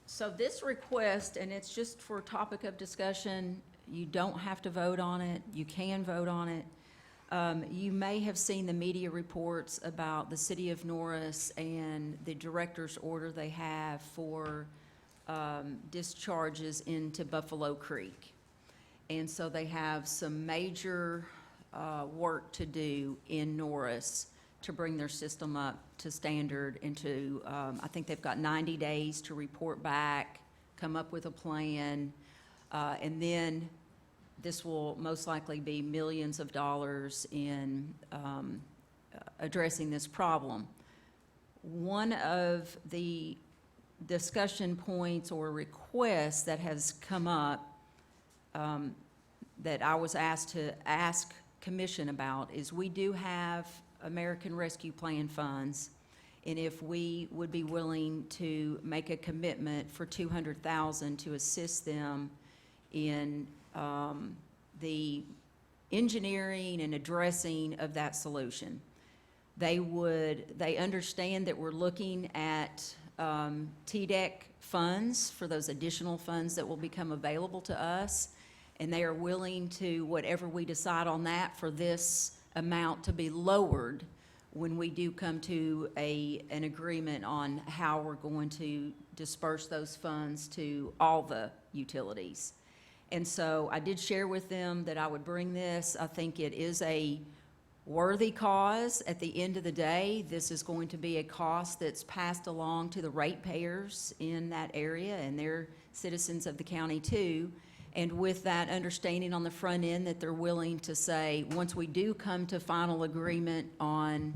So this request, and it's just for topic of discussion, you don't have to vote on it, you can vote on it. You may have seen the media reports about the city of Norris and the director's order they have for discharges into Buffalo Creek. And so they have some major work to do in Norris to bring their system up to standard and to, I think they've got 90 days to report back, come up with a plan, and then this will most likely be millions of dollars in addressing this problem. One of the discussion points or requests that has come up that I was asked to ask Commission about is we do have American Rescue Plan funds, and if we would be willing to make a commitment for $200,000 to assist them in the engineering and addressing of that solution. They understand that we're looking at TDEC funds for those additional funds that will become available to us, and they are willing to, whatever we decide on that, for this amount to be lowered when we do come to an agreement on how we're going to disperse those funds to all the utilities. And so I did share with them that I would bring this. I think it is a worthy cause. At the end of the day, this is going to be a cost that's passed along to the ratepayers in that area, and they're citizens of the county too. And with that understanding on the front end that they're willing to say, once we do come to final agreement on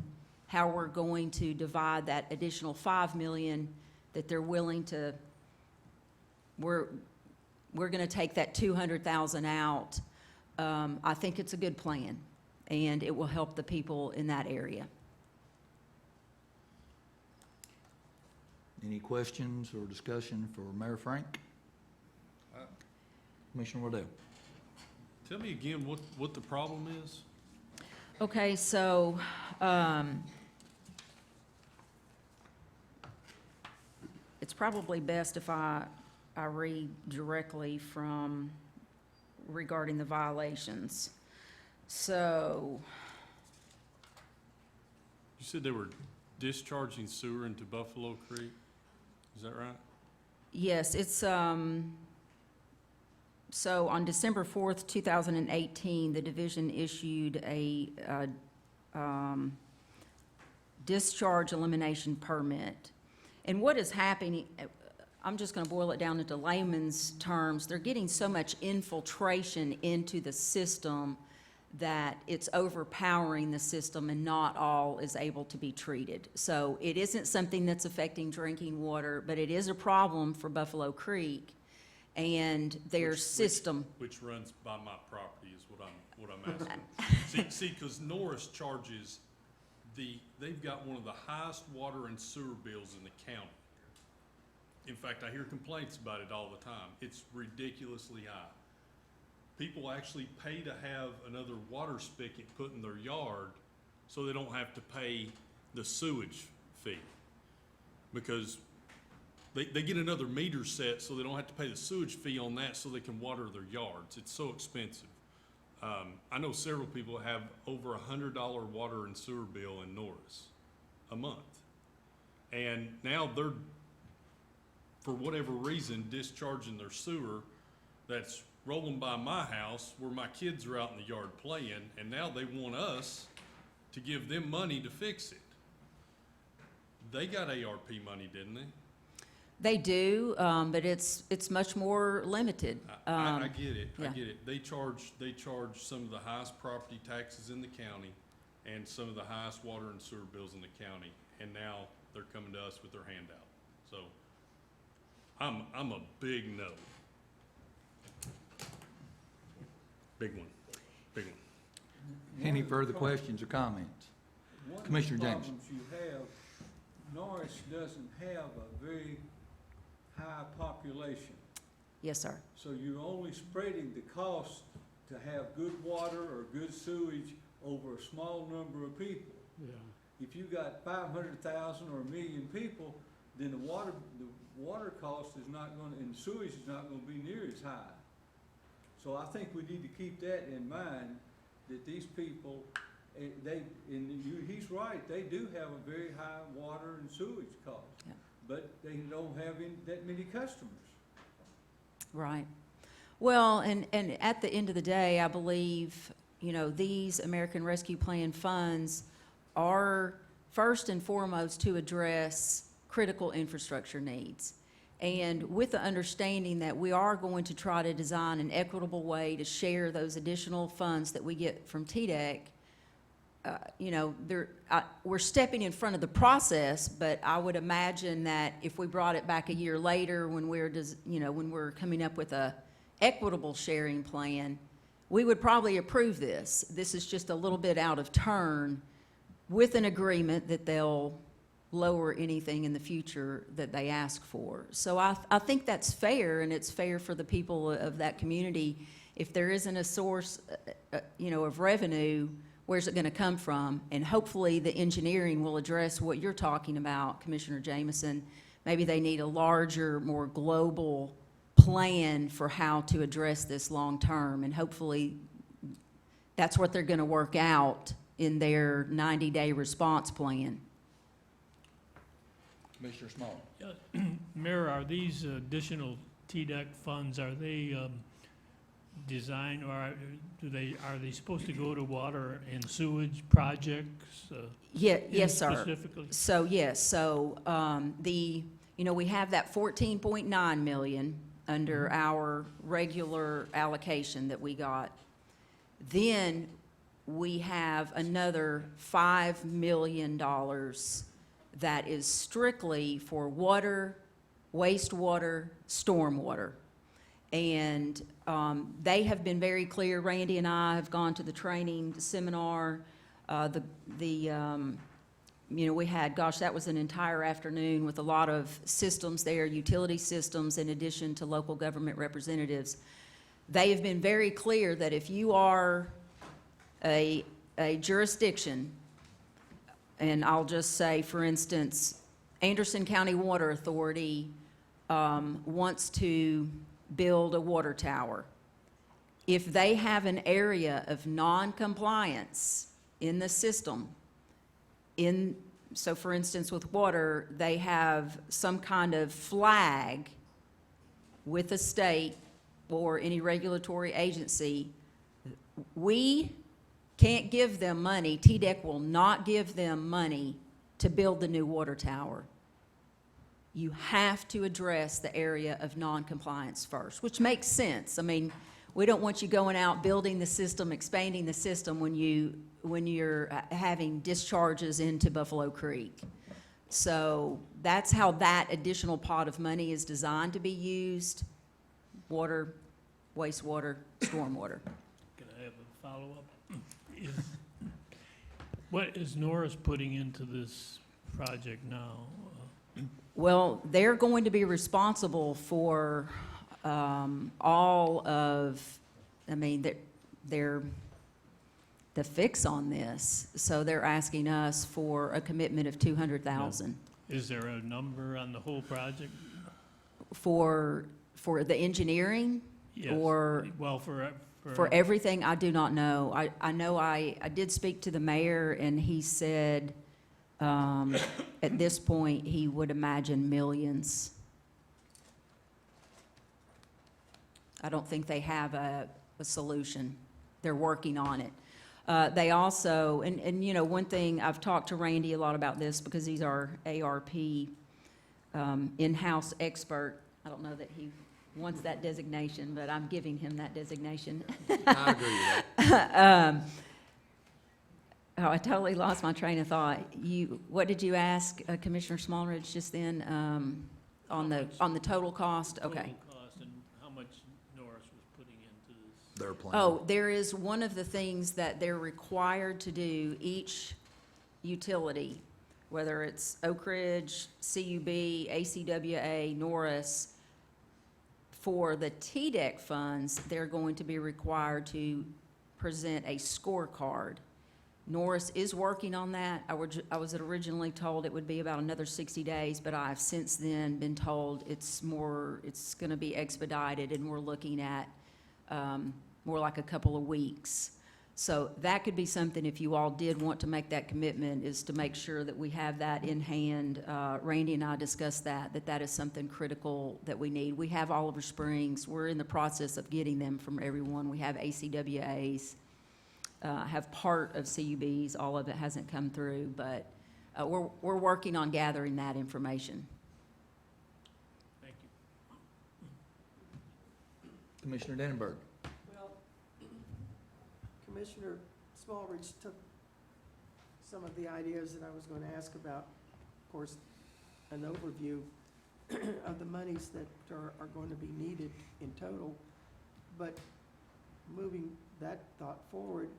how we're going to divide that additional $5 million, that they're willing to, we're going to take that $200,000 out. I think it's a good plan, and it will help the people in that area. Any questions or discussion for Mayor Frank? Commissioner Waddell? Tell me again what the problem is? Okay, so, it's probably best if I read directly from regarding the violations. So, You said they were discharging sewer into Buffalo Creek? Is that right? yes, it's, so on December 4th, 2018, the division issued a discharge elimination permit. And what is happening, I'm just going to boil it down into layman's terms, they're getting so much infiltration into the system that it's overpowering the system and not all is able to be treated. So it isn't something that's affecting drinking water, but it is a problem for Buffalo Creek and their system. Which runs by my property is what I'm asking. See, because Norris charges they've got one of the highest water and sewer bills in the county. In fact, I hear complaints about it all the time. It's ridiculously high. People actually pay to have another water spigot put in their yard so they don't have to pay the sewage fee. Because they get another meter set so they don't have to pay the sewage fee on that so they can water their yards. It's so expensive. I know several people have over $100 water and sewer bill in Norris a month. And now they're, for whatever reason, discharging their sewer that's rolling by my house where my kids are out in the yard playing, and now they want us to give them money to fix it. They got ARP money, didn't they? They do, but it's much more limited. I get it, I yeah. get it. They charge some of the highest property taxes in the county and some of the highest water and sewer bills in the county, and now they're coming to us with their handout. So, I'm a big no. Big one, big one. Any further questions or comments? Commissioner James. One of the problems you have, Norris doesn't have a very high population. Yes, sir. So you're only spreading the cost to have good water or good sewage over a small number of people. Yeah. If you got 500,000 or 1 million people, then the water cost is not gonna, and sewage is not gonna be near as high. So I think we need to keep that in mind, that these people, he's right, they do have a very high water and sewage cost. Yeah. But they don't have that many customers. Right. Well, and at the end of the day, I believe, these American Rescue Plan funds are first and foremost to address critical infrastructure needs. And with the understanding that we are going to try to design an equitable way to share those additional funds that we get from TDEC, we're stepping in front of the process, but I would imagine that if we brought it back a year later when we're coming up with a equitable sharing plan, we would probably approve this. This is just a little bit out of turn with an agreement that they'll lower anything in the future that they ask for. So I think that's fair, and it's fair for the people of that community. If there isn't a source, of revenue, where's it going to come from? And hopefully the engineering will address what you're talking about, Commissioner Jameson. Maybe they need a larger, more global plan for how to address this long term. And hopefully that's what they're going to work out in their 90-day response plan. Commissioner Small. Mayor, are these additional TDEC funds, are they designed, or are they supposed to go to water and sewage projects? Yes, sir. Specifically? So, yes, so, we have that 14.9 million under our regular allocation that we got. Then we have another $5 million that is strictly for water, wastewater, stormwater. And they have been very clear. Randy and I have gone to the training seminar. We had, that was an entire afternoon with a lot of systems there, utility systems, in addition to local government representatives. They have been very clear that if you are a jurisdiction, and I'll just say, for instance, Anderson County Water Authority wants to build a water tower. If they have an area of non-compliance in the system, so for instance with water, they have some kind of flag with the state or any regulatory agency, we can't give them money, TDEC will not give them money to build the new water tower. You have to address the area of non-compliance first, which makes sense. I mean, we don't want you going out building the system, expanding the system when you're having discharges into Buffalo Creek. So that's how that additional pot of money is designed to be used: water, wastewater, stormwater. Can I have a follow-up? What is Norris putting into this project now? Well, they're going to be responsible for all of, they're the fix on this. So they're asking us for a commitment of $200,000 Is there a number on the whole project? for the engineering, Yes. or Well, for everything. I do not know. I know I did speak to the mayor, and he said at this point he would imagine millions. I don't think they have a solution. They're working on it. They also, and one thing, I've talked to Randy a lot about this because he's our ARP in-house expert. I don't know that he wants that designation, but I'm giving him that designation. I agree with that. Oh, I totally lost my train of thought. What did you ask Commissioner Smallridge just then, on the total cost? Okay. Total cost and how much Norris was putting into this. Their plan. Oh, there is one of the things that they're required to do, each utility, whether it's Oak Ridge, CUB, ACWA, Norris, for the TDEC funds, they're going to be required to present a scorecard. Norris is working on that. I was originally told it would be about another 60 days, but I've since then been told it's going to be expedited, and we're looking at more like a couple of weeks. So that could be something, if you all did want to make that commitment, is to make sure that we have that in hand. Randy and I discussed that is something critical that we need. We have Oliver Springs. We're in the process of getting them from everyone. We have ACWAs. Have part of CUBs, all of it hasn't come through, but we're working on gathering that information. Thank you. Commissioner Dennenberg. Well, Commissioner Smallridge took some of the ideas that I was going to ask about. Of course, an overview of the monies that are going to be needed in total. But moving that thought forward,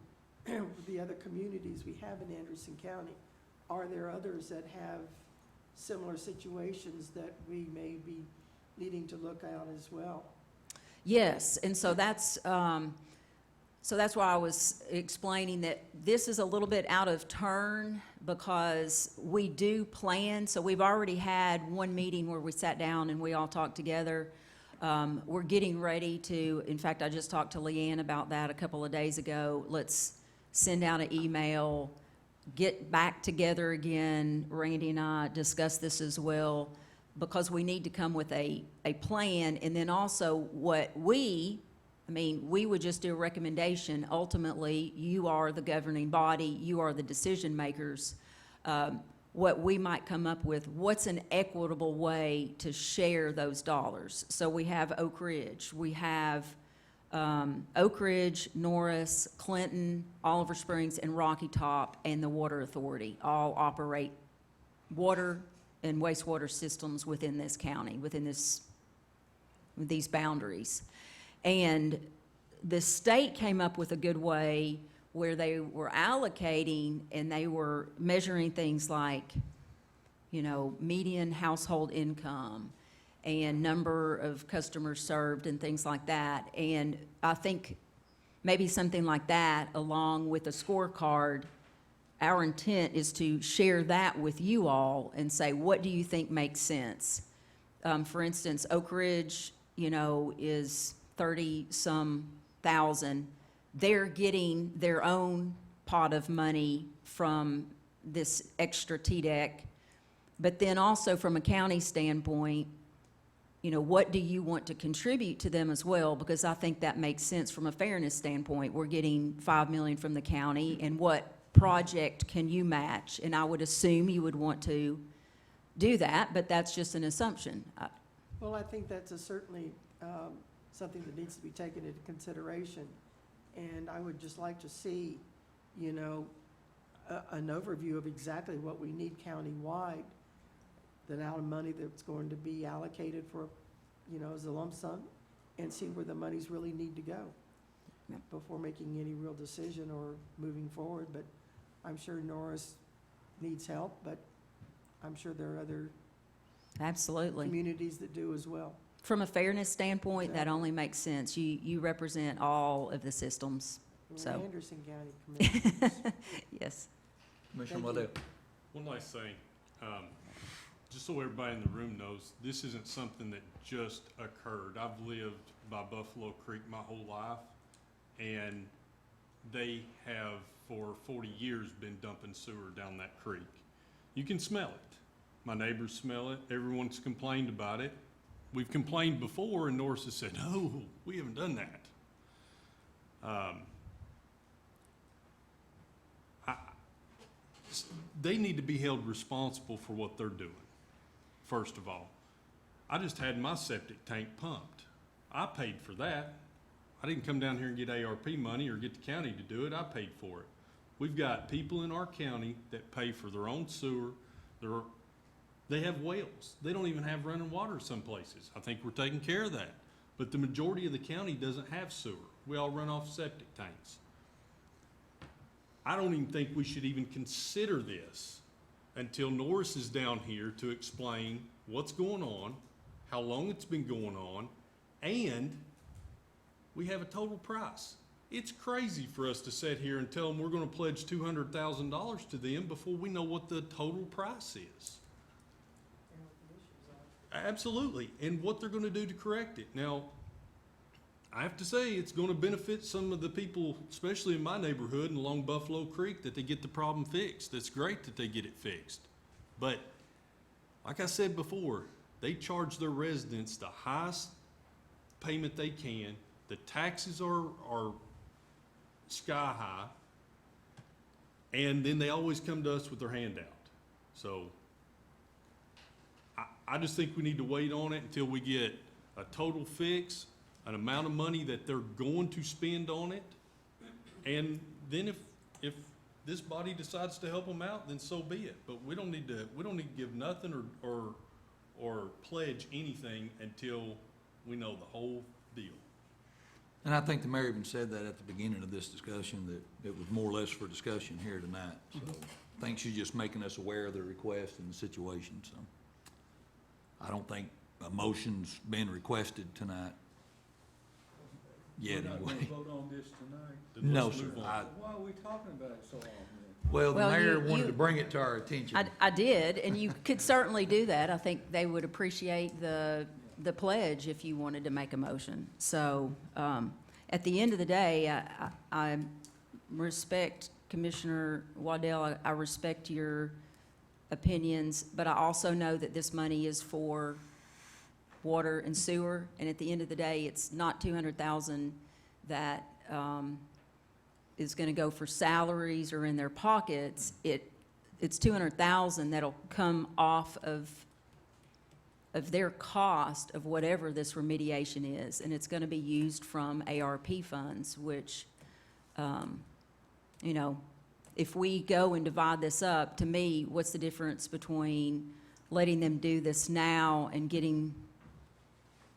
the other communities we have in Anderson County, are there others that have similar situations that we may be needing to look at as well? Yes, and so that's why I was explaining that this is a little bit out of turn, because we do plan. So we've already had one meeting where we sat down and we all talked together. We're getting ready to, in fact, I just talked to Leanne about that a couple of days ago. Let's send out an email, get back together again. Randy and I discussed this as well, because we need to come with a plan. And then also we would just do a recommendation. Ultimately, you are the governing body, you are the decision makers. What we might come up with, what's an equitable way to share those dollars? So we have Oak Ridge, we have Oak Ridge, Norris, Clinton, Oliver Springs, and Rocky Top, and the Water Authority all operate water and wastewater systems within this county, within these boundaries. And the state came up with a good way where they were allocating and they were measuring things like, median household income and number of customers served and things like that. And I think maybe something like that, along with a scorecard, our intent is to share that with you all and say, what do you think makes sense? For instance, Oak Ridge, is 30-some thousand. They're getting their own pot of money from this extra TDEC. But then also from a county standpoint, what do you want to contribute to them as well? Because I think that makes sense from a fairness standpoint. We're getting $5 million from the county, and what project can you match? And I would assume you would want to do that, but that's just an assumption. Well, I think that's certainly something that needs to be taken into consideration. And I would just like to see, an overview of exactly what we need countywide, the amount of money that's going to be allocated for, as a lump sum, and see where the monies really need to go before making any real decision or moving forward. But I'm sure Norris needs help, but I'm sure there are other Absolutely. communities that do as well. From a fairness standpoint, that only makes sense. You represent all of the systems. We're So. Anderson County Commissioners. Yes. Commissioner Thank you. Waddell. One last thing, just so everybody in the room knows, this isn't something that just occurred. I've lived by Buffalo Creek my whole life, and they have for 40 years been dumping sewer down that creek. You can smell it. My neighbors smell it. Everyone's complained about it. We've complained before, and Norse has said, no, we haven't done that. They need to be held responsible for what they're doing. first of all. I just had my septic tank pumped. I paid for that. I didn't come down here and get ARP money or get the county to do it. I paid for it. We've got people in our county that pay for their own sewer. They have wells. They don't even have running water some places. I think we're taking care of that. But the majority of the county doesn't have sewer. We all run off septic tanks. I don't even think we should even consider this until Norse is down here to explain what's going on, how long it's been going on, and we have a total price. It's crazy for us to sit here and tell them we're gonna pledge $200,000 to them before we know what the total price is. Absolutely, and what they're gonna do to correct it. Now, I have to say, it's gonna benefit some of the people, especially in my neighborhood and along Buffalo Creek, that they get the problem fixed. It's great that they get it fixed. But, like I said before, they charge their residents the highest payment they can. The taxes are sky high, and then they always come to us with their hand out. So, I just think we need to wait on it until we get a total fix, an amount of money that they're going to spend on it. And then if this body decides to help them out, then so be it. But we don't need to give nothing or pledge anything until we know the whole deal. And I think the mayor even said that at the beginning of this discussion, that it was more or less for discussion here tonight. So I think she's just making us aware of the request and the situation, so. I don't think a motion's been requested tonight yet, We're not anyway. gonna vote on this tonight. Then No, let's sir. move on. Why are we talking about it so long then? Well, the Well, mayor you- wanted you- to bring it to our attention. I did, and you could certainly do that. I think they would appreciate the pledge if you wanted to make a motion. So, at the end of the day, I respect Commissioner Waddell. I respect your opinions, but I also know that this money is for water and sewer, and at the end of the day, it's not 200,000 that is gonna go for salaries or in their pockets. It's 200,000 that'll come off of their cost of whatever this remediation is, and it's gonna be used from ARP funds, which, you know, if we go and divide this up, to me, what's the difference between letting them do this now and getting,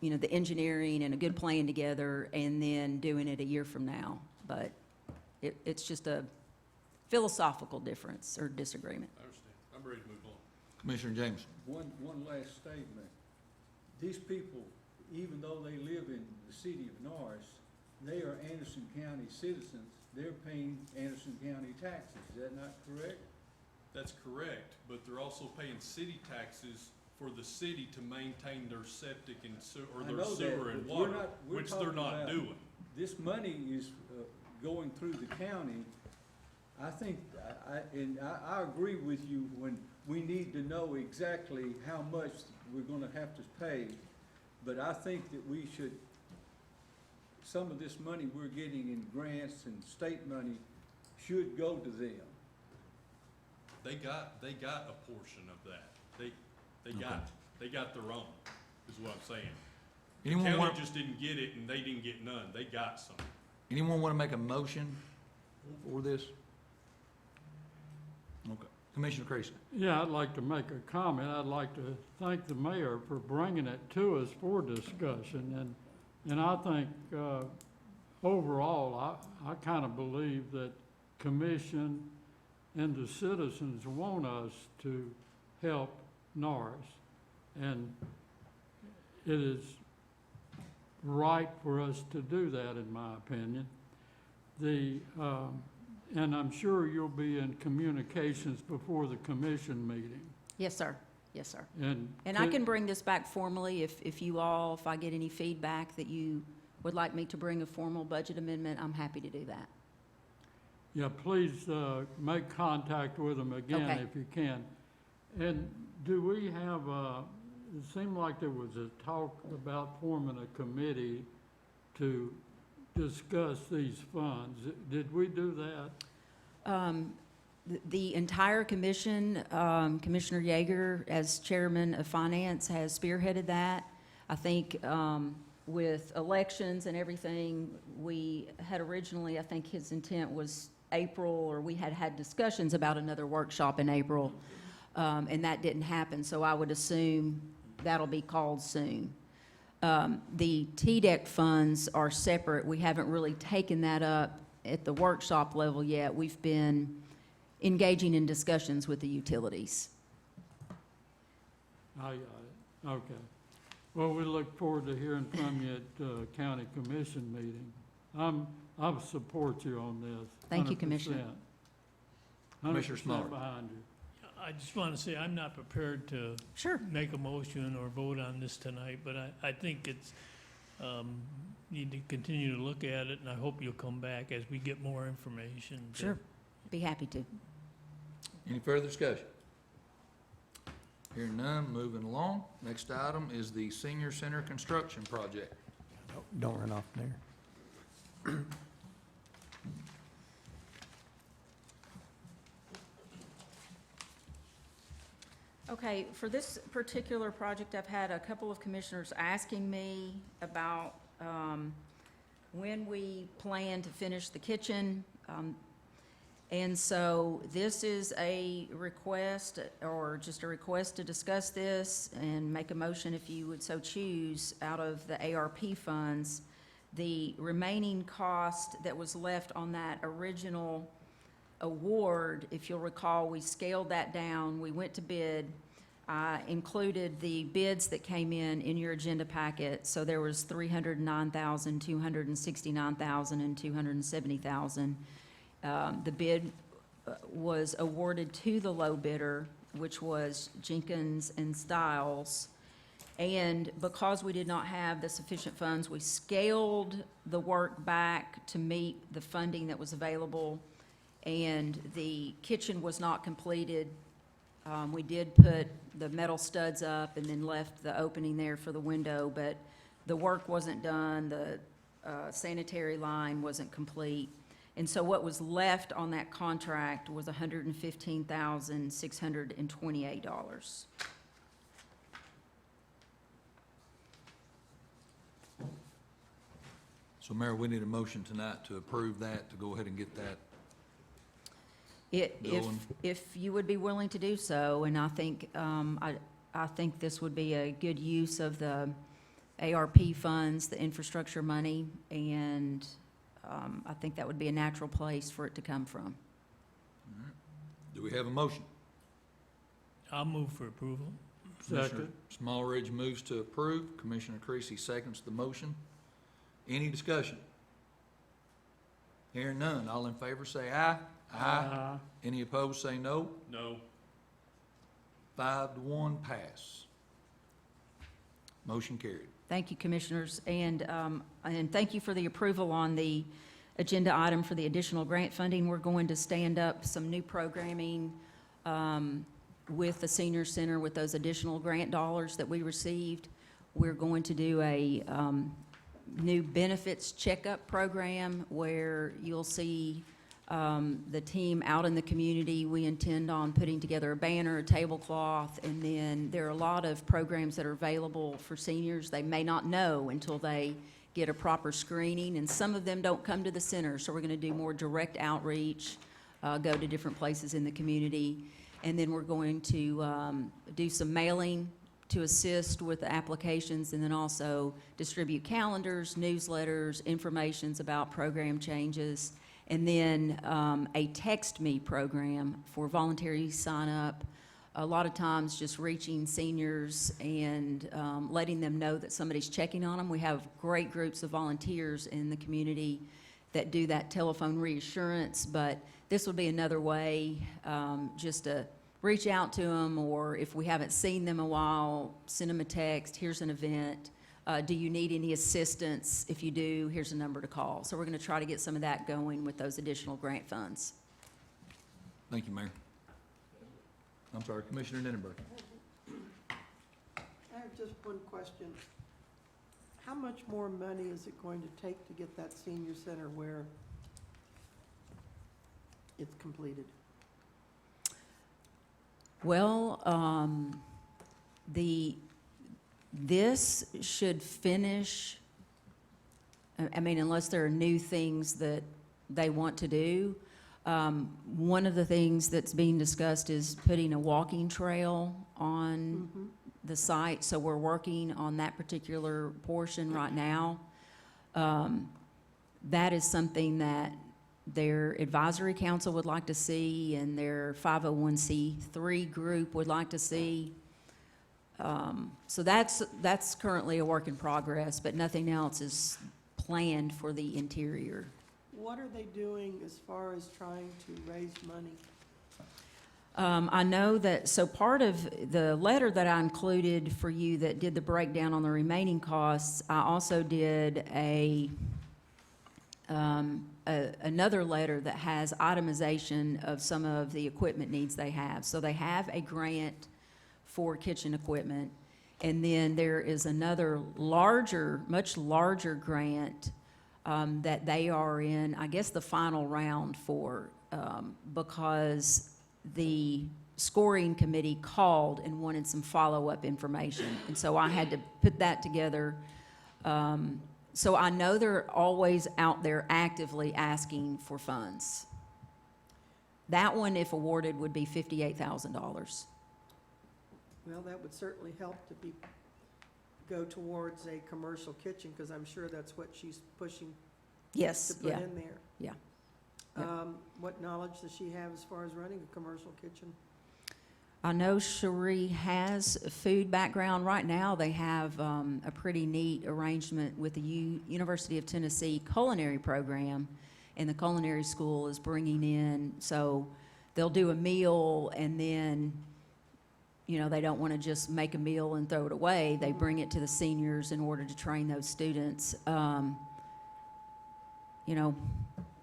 you know, the engineering and a good plan together and then doing it a year from now? But it's just a philosophical difference or disagreement. I understand. I'm ready to move on. Commissioner Jameson. One last statement. These people, even though they live in the city of Norris, they are Anderson County citizens. They're paying Anderson County taxes. Is that not correct? That's correct, but they're also paying city taxes for the city to maintain their septic and I their know that, sewer and but we're water, not- we're which they're talking not about- doing. This money is going through the county. I think, I agree with you when we need to know exactly how much we're gonna have to pay. But I think that we should, some of this money we're getting in grants and state money should go to them. They got a portion of that. They got their own, is what I'm saying. The Anyone county want, just didn't get it and they didn't get none. They got some. anyone want to make a motion for this? Okay. Commissioner Creasy. Yeah, I'd like to make a comment. I'd like to thank the mayor for bringing it to us for discussion. And I think, overall, I kind of believe that commission and the citizens want us to help Norris. And it is right for us to do that, in my opinion. And I'm sure you'll be in communications before the commission meeting. Yes, sir. Yes, sir. And I can bring this back formally if you all, if I get any feedback that you would like me to bring a formal budget amendment, I'm happy to do that. Yeah, please make contact with them again Okay. if you can. And do we have, it seemed like there was a talk about forming a committee to discuss these funds. Did we do that? The entire commission, Commissioner Yeager, as chairman of finance, has spearheaded that. I think with elections and everything, we had originally, I think his intent was April, or we had had discussions about another workshop in April, and that didn't happen, so I would assume that'll be called soon. The TDEC funds are separate. We haven't really taken that up at the workshop level yet. We've been engaging in discussions with the utilities. I got it, okay. Well, we look forward to hearing from you at county commission meeting. I'll support you on this. Thank you, Commissioner. 'Commissioner 100% Smalley. behind you. I just want to say, I'm not prepared to Sure. make a motion or vote on this tonight, but I think it's, need to continue to look at it, and I hope you'll come back as we get more information. Sure. Be happy to. Any further discussion? Hearing none, moving along. Next item is the senior center construction project. Don't run off there. Okay, for this particular project, I've had a couple of commissioners asking me about when we plan to finish the kitchen. And so this is a request, or just a request to discuss this and make a motion if you would so choose, out of the ARP funds. The remaining cost that was left on that original award, if you'll recall, we scaled that down. We went to bid. I included the bids that came in your agenda packet. So there was $309,000, $269,000, and $270,000. The bid was awarded to the low bidder, which was Jenkins and Stiles. And because we did not have the sufficient funds, we scaled the work back to meet the funding that was available. And the kitchen was not completed. We did put the metal studs up and then left the opening there for the window, but the work wasn't done. The sanitary line wasn't complete. And so what was left on that contract was $115,628. So Mayor, we need a motion tonight to approve that, to go ahead and get that. If Going. you would be willing to do so, and I think, I think this would be a good use of the ARP funds, the infrastructure money, and I think that would be a natural place for it to come from. All right. Do we have a motion? I'll move for approval. Commissioner Smallridge moves to approve. Commissioner Creasy seconds the motion. Any discussion? Hearing none. All in favor say aye. Any opposed say no. No. 5-1 pass. Motion carried. Thank you, Commissioners, and thank you for the approval on the agenda item for the additional grant funding. We're going to stand up some new programming with the Senior Center with those additional grant dollars that we received. We're going to do a new benefits checkup program where you'll see the team out in the community. We intend on putting together a banner, a tablecloth, and then there are a lot of programs that are available for seniors. They may not know until they get a proper screening, and some of them don't come to the center, so we're going to do more direct outreach, go to different places in the community, and then we're going to do some mailing to assist with the applications, and then also distribute calendars, newsletters, informations about program changes, and then a Text Me program for voluntary sign-up. A lot of times just reaching seniors and letting them know that somebody's checking on them. We have great groups of volunteers in the community that do that telephone reassurance, but this would be another way just to reach out to them, or if we haven't seen them in a while, send them a text, here's an event. Do you need any assistance? If you do, here's a number to call. So we're going to try to get some of that going with those additional grant funds. Thank you, Mayor. I'm sorry, Commissioner Nenenberg. I have just one question. How much more money is it going to take to get that senior center where it's completed? Well, this should finish, I mean, unless there are new things that they want to do. One of the things that's being discussed is putting a walking trail on the site, so we're working on that particular portion right now. That is something that their advisory council would like to see, and their 501c3 group would like to see. So that's currently a work in progress, but nothing else is planned for the interior. What are they doing as far as trying to raise money? I know that, so part of the letter that I included for you that did the breakdown on the remaining costs, I also did another letter that has itemization of some of the equipment needs they have. So they have a grant for kitchen equipment, and then there is another larger, much larger grant that they are in, I guess, the final round for, because the scoring committee called and wanted some follow-up information. And so I had to put that together. So I know they're always out there actively asking for funds. That one, if awarded, would be $58,000. Well, that would certainly help to go towards a commercial kitchen, because I'm sure that's what she's pushing Yes, to put yeah, in there. yeah. What knowledge does she have as far as running a commercial kitchen? I know Cherie has a food background. Right now, they have a pretty neat arrangement with the University of Tennessee culinary program, and the culinary school is bringing in, so they'll do a meal, and then, you know, they don't want to just make a meal and throw it away. They bring it to the seniors in order to train those students. You know,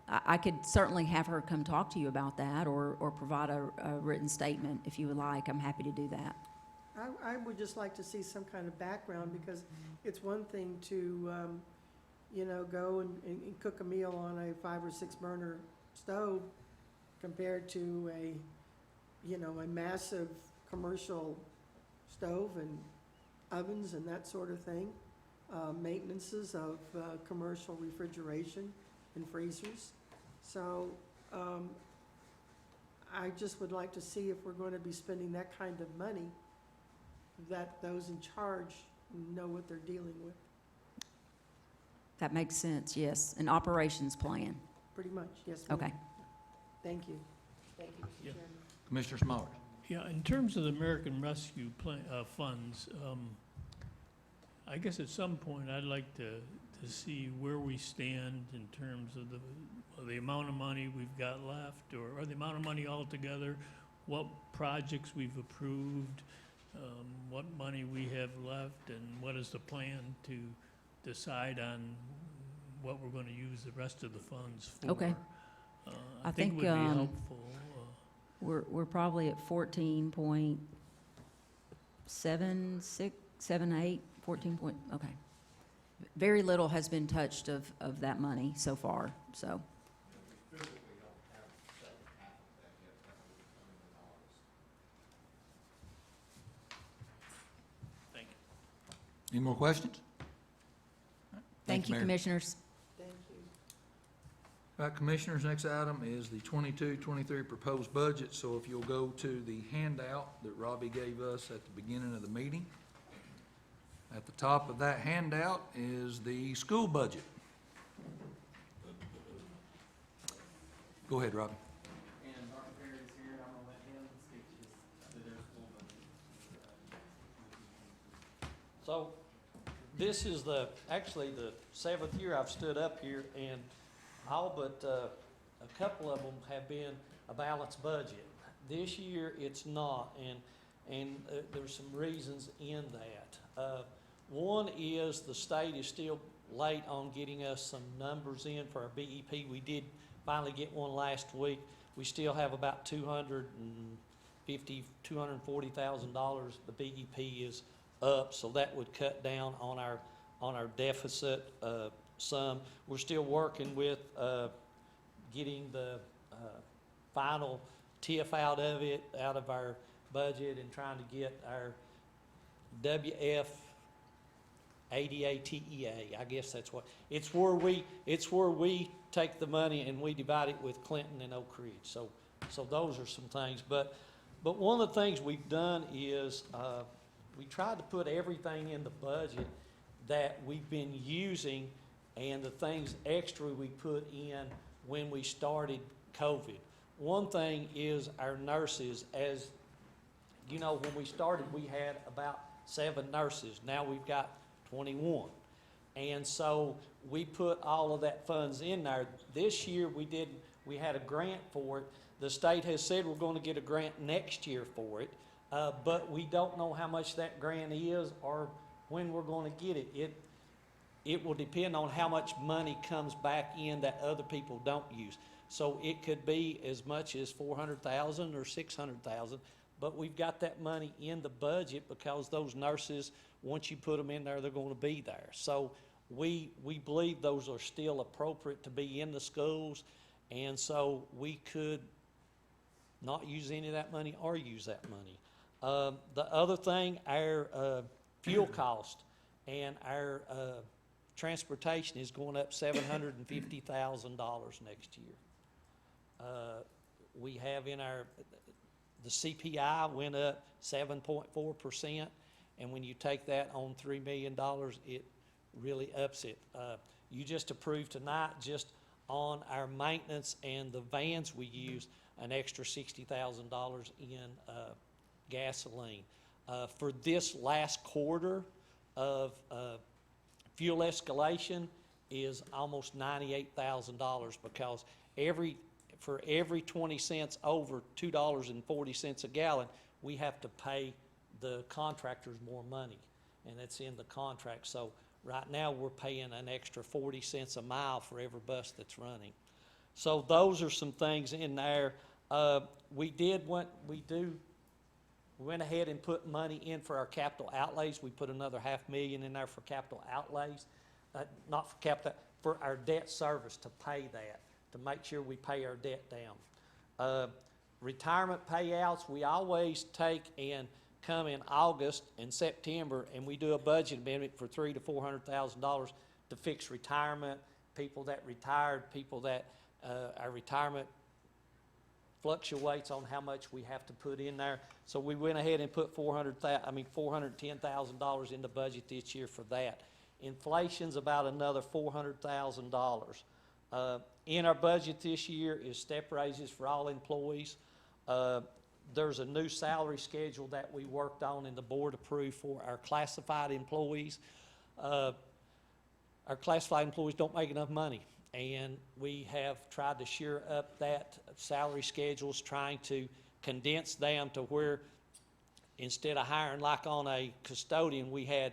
I could certainly have her come talk to you about that, or provide a written statement if you would like. I'm happy to do that. I would just like to see some kind of background, because it's one thing to, you know, go and cook a meal on a 5 or 6 burner stove compared to a, you know, a massive commercial stove and ovens and that sort of thing. Maintenances of commercial refrigeration and freezers. So I just would like to see, if we're going to be spending that kind of money, that those in charge know what they're dealing with, That makes sense, yes. An operations plan. pretty much. Yes, ma'am. Okay. Thank you. Thank you, Mr. Yeah. Chairman. Commissioner Smalley. Yeah, in terms of the American Rescue funds, I guess at some point I'd like to see where we stand in terms of the amount of money we've got left, or the amount of money altogether, what projects we've approved, what money we have left, and what is the plan to decide on what we're going to use the rest of the funds for. Okay. I think would be helpful. We're probably at 14.7678, 14 point, okay. Very little has been touched of that money so far, so. Thank you. Any more questions? Thank you, Mayor. Commissioners. Thank you. All right, Commissioners, next item is the 22-23 proposed budget. So if you'll go to the handout that Robbie gave us at the beginning of the meeting. At the top of that handout is the school budget. Go ahead, Robbie. And Dr. Perry is here, and I'm gonna let him speak to their school budget. So, this is actually the 7th year I've stood up here, and all but a couple of them have been a balanced budget. This year, it's not, and there's some reasons in that. One is the state is still late on getting us some numbers in for our BEP. We did finally get one last week. We still have about $240,000. The BEP is up, so that would cut down on our deficit some. We're still working with getting the final TIF out of our budget and trying to get our WF-ADA-TEA, I guess that's what, it's where we take the money and we divide it with Clinton and Oak Ridge. So those are some things. But one of the things we've done is, we tried to put everything in the budget that we've been using and the things extra we put in when we started COVID. One thing is our nurses. As you know, when we started, we had about 7 nurses. Now we've got 21. And so we put all of that funds in there. This year we had a grant for it. The state has said we're going to get a grant next year for it, but we don't know how much that grant is or when we're going to get it. It will depend on how much money comes back in that other people don't use. So it could be as much as $400,000 or $600,000, but we've got that money in the budget because those nurses, once you put them in there, they're going to be there. So we believe those are still appropriate to be in the schools, and so we could not use any of that money or use that money. The other thing, our fuel cost and our transportation is going up $750,000 next year. We have in the CPI went up 7.4%, and when you take that on $3 million, it really ups it. You just approved tonight, just on our maintenance and the vans we use, an extra $60,000 in gasoline. For this last quarter of fuel escalation is almost $98,000 because for every 20 cents over $2.40 a gallon, we have to pay the contractors more money, and it's in the contract. So right now we're paying an extra 40 cents a mile for every bus that's running. So those are some things in there. We went ahead and put money in for our capital outlays. We put another $500,000 in there for capital outlays, not for capital, for our debt service to pay that, to make sure we pay our debt down. Retirement payouts, we always take and come in August and September, and we do a budget amendment for $300,000 to $400,000 to fix retirement, people that retired, people that our retirement fluctuates on how much we have to put in there. So we went ahead and put $410,000 in the budget this year for that. Inflation's about another $400,000. In our budget this year is step raises for all employees. There's a new salary schedule that we worked on and the board approved for our classified employees. Our classified employees don't make enough money, and we have tried to shore up that salary schedules, trying to condense them to where instead of hiring like on a custodian, we had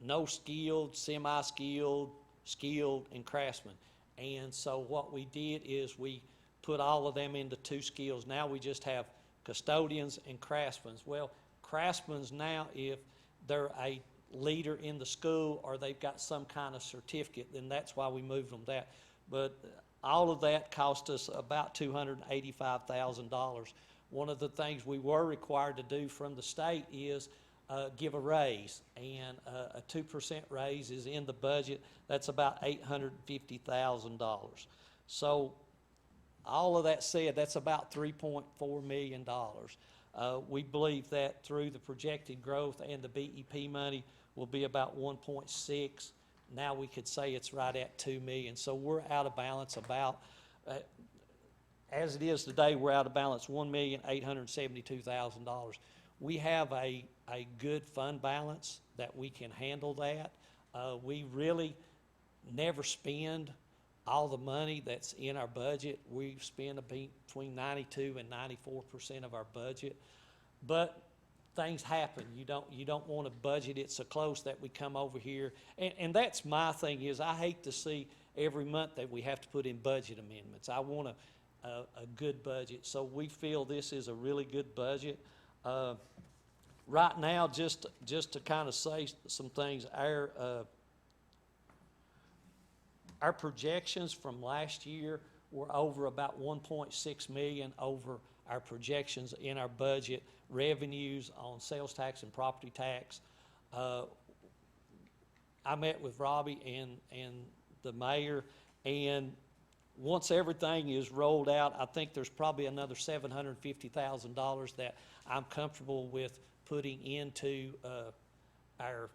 no skilled, semi-skilled, skilled, and craftsmen. And so what we did is we put all of them into 2 skills. Now we just have custodians and craftsmen. Well, craftsmen now, if they're a leader in the school or they've got some kind of certificate, then that's why we moved them that. But all of that cost us about $285,000. One of the things we were required to do from the state is give a raise, and a 2% raise is in the budget. That's about $850,000. So all of that said, that's about $3.4 million. We believe that through the projected growth and the BEP money will be about 1.6. Now we could say it's right at 2 million. So we're out of balance about, as it is today, we're out of balance $1,872,000. We have a good fund balance that we can handle that. We really never spend all the money that's in our budget. We spend between 92 and 94% of our budget, but things happen. You don't want to budget it so close that we come over here, and that's my thing is I hate to see every month that we have to put in budget amendments. I want a good budget, so we feel this is a really good budget. Right now, just to kind of say some things, our projections from last year were over about 1.6 million over our projections in our budget, revenues on sales tax and property tax. I met with Robbie and the mayor, and once everything is rolled out, I think there's probably another $750,000 that I'm comfortable with putting into our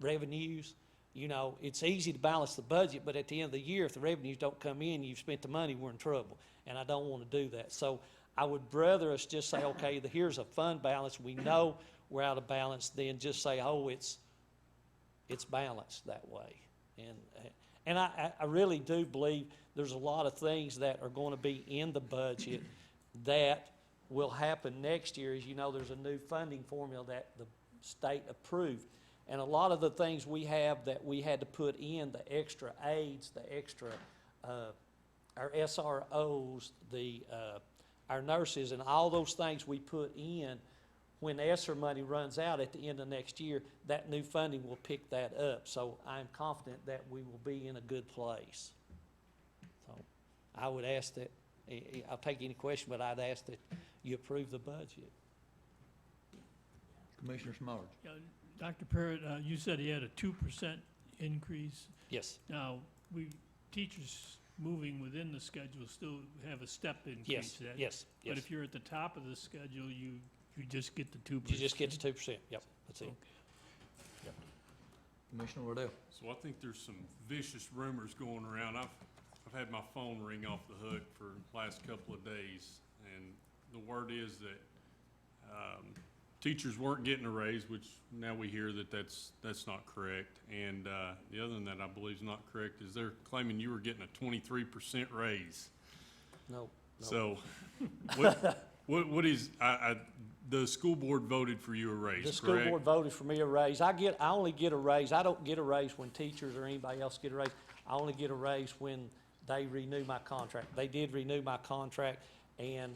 revenues. You know, it's easy to balance the budget, but at the end of the year, if the revenues don't come in, you've spent the money, we're in trouble. And I don't want to do that. So I would rather us just say, okay, here's a fund balance, we know we're out of balance, than just say, oh, it's balanced that way. And I really do believe there's a lot of things that are going to be in the budget that will happen next year. As you know, there's a new funding formula that the state approved. And a lot of the things we have that we had to put in, the extra aides, the extra, our SROs, our nurses, and all those things we put in, when ESSER money runs out at the end of next year, that new funding will pick that up. So I'm confident that we will be in a good place. So I would ask that, I'll take any question, but I'd ask that you approve the budget. Commissioner Smallridge. Yeah, Dr. Parrott, you said he had a 2% increase. Yes, Now, teachers moving within the schedule still have a step increase. yes, that- yes, But yes. if you're at the top of the schedule, you just get the 2%. You just get to 2%, yep, that's it. Commissioner Waddell. So I think there's some vicious rumors going around. I've had my phone ring off the hook for the last couple of days, and the word is that teachers weren't getting a raise, which now we hear that that's not correct. And the other than that, I believe is not correct, is they're claiming you were getting a 23% raise. No. So what is, the school board voted for you a raise, The school correct? board voted for me a raise. I only get a raise. I don't get a raise when teachers or anybody else get a raise. I only get a raise when they renew my contract. They did renew my contract, and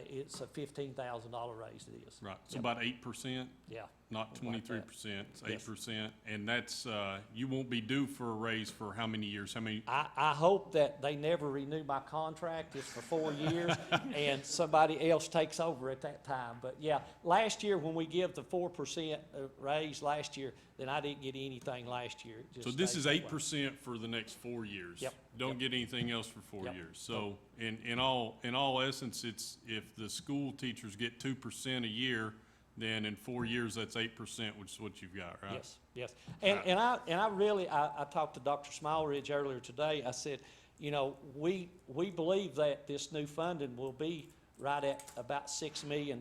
it's a $15,000 raise it is. Right, so Yep. about 8%, Yeah, not Something like that. 23%, it's Yes. 8%. And that's, you won't be due for a raise for how many years? How many? I hope that they never renew my contract. It's for 4 years, and somebody else takes over at that time. But yeah, last year when we give the 4% raise last year, then I didn't get anything last year. It just So this stayed is that way. 8% for the next 4 years? Yep. Don't get anything else for 4 Yep. years? So in all essence, it's, if the school teachers get 2% a year, then in 4 years, that's 8%, which is what you've got, right? Yes, yes. And I really, I talked to Dr. Smallridge earlier today. I said, you know, we believe that this new funding will be right at about $6 million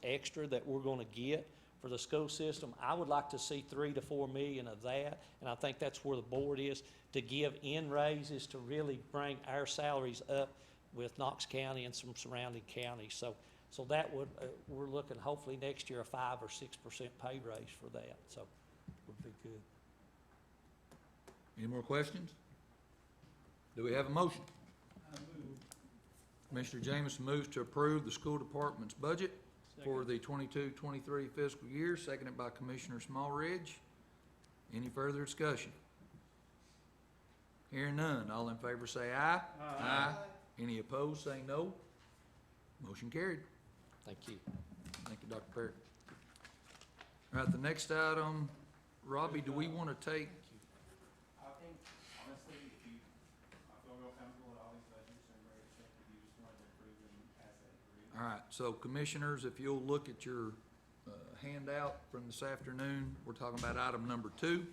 extra that we're gonna get for the school system. I would like to see 3 to 4 million of that, and I think that's where the board is, to give in raises to really bring our salaries up with Knox County and some surrounding counties. So that would, we're looking hopefully next year a 5 or 6% pay raise for that, so would be good. Any more questions? Do we have a motion? Commissioner Jameson moves to approve the school department's budget for the 22-23 fiscal year, seconded by Commissioner Smallridge. Any further discussion? Hearing none, all in favor say aye. Aye. Any opposed, say no. Motion carried. Thank you. Thank you, Dr. Parrott. All right, the next item, Robbie, do we want to take, I think, honestly, if you, I feel real comfortable with all these budgets and ready to check with you, just wanted to approve them as they agree. all right, so commissioners, if you'll look at your handout from this afternoon, we're talking about item number 2.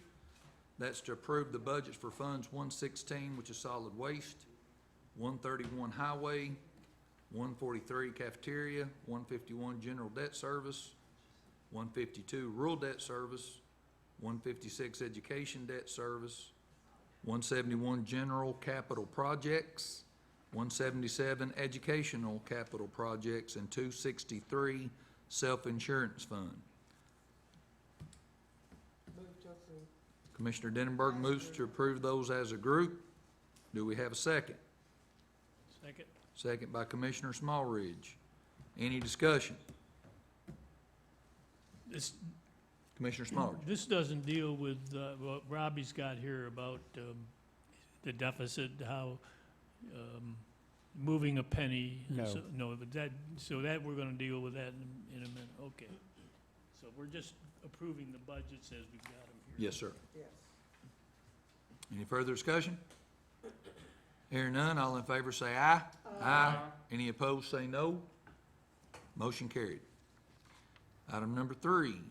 That's to approve the budgets for funds 116, which is solid waste, 131 highway, 143 cafeteria, 151 general debt service, 152 rural debt service, 156 education debt service, 171 general capital projects, 177 educational capital projects, and 263 self-insurance fund. Move to approve. Commissioner Denenberg moves to approve those as a group. Do we have a second? Second. Second by Commissioner Smallridge. Any discussion? Commissioner Smallridge. This doesn't deal with what Robbie's got here about the deficit, how moving a penny. No. No, but that, so that, we're gonna deal with that in a minute, okay. So we're just approving the budgets as we've got them here. Yes, sir. Yes. Any further discussion? Hearing none, all in favor say aye. Aye. Any opposed, say no. Motion carried. Item number 3,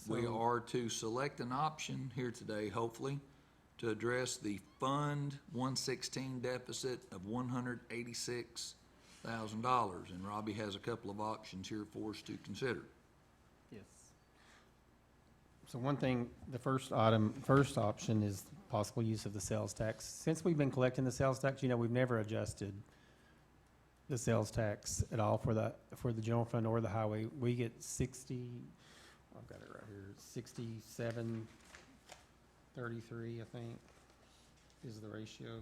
we So- are to select an option here today, hopefully, to address the Fund 116 deficit of $186,000. And Robbie has a couple of options here for us to consider. Yes. So one thing, the first option is possible use of the sales tax. Since we've been collecting the sales tax, we've never adjusted the sales tax at all for the general fund or the highway. We get I've got it right here, 67-33, I think, is the ratio.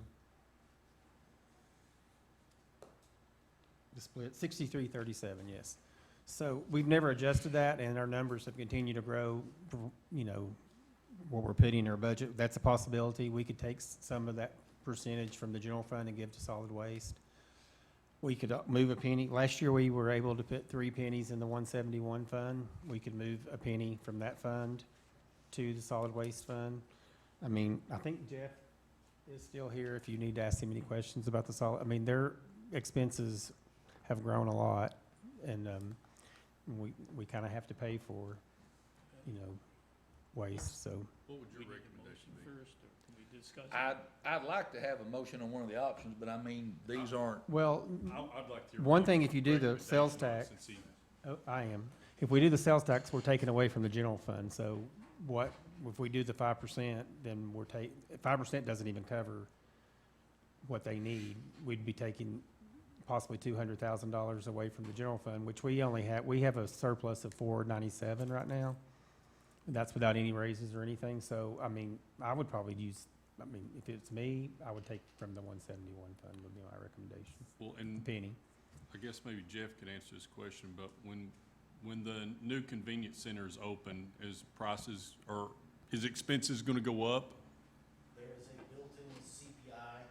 The split, 63-37, yes. So we've never adjusted that, and our numbers have continued to grow, what we're putting in our budget. That's a possibility. We could take some of that percentage from the general fund and give to solid waste. We could move a penny. Last year, we were able to put 3 pennies in the 171 fund. We could move a penny from that fund to the solid waste fund. I mean, I think Jeff is still here if you need to ask him any questions about the their expenses have grown a lot, and we kind of have to pay for, waste, so. What would We your need a recommendation motion be? first, or can we discuss it? I'd like to have a motion on one of the options, but I mean, these aren't, Well, I'd like to. one thing, if you do the sales recommendation tax, since he- I am. If we do the sales tax, we're taking away from the general fund, so if we do the 5%, then 5% doesn't even cover what they need. We'd be taking possibly $200,000 away from the general fund, which we have a surplus of $497 right now. That's without any raises or anything, so, I would probably if it's me, I would take from the 171 fund, would be my recommendation. Well, and Penny. I guess maybe Jeff could answer this question, but when the new convenience center is open, is expenses gonna go up? There is a built-in CPI.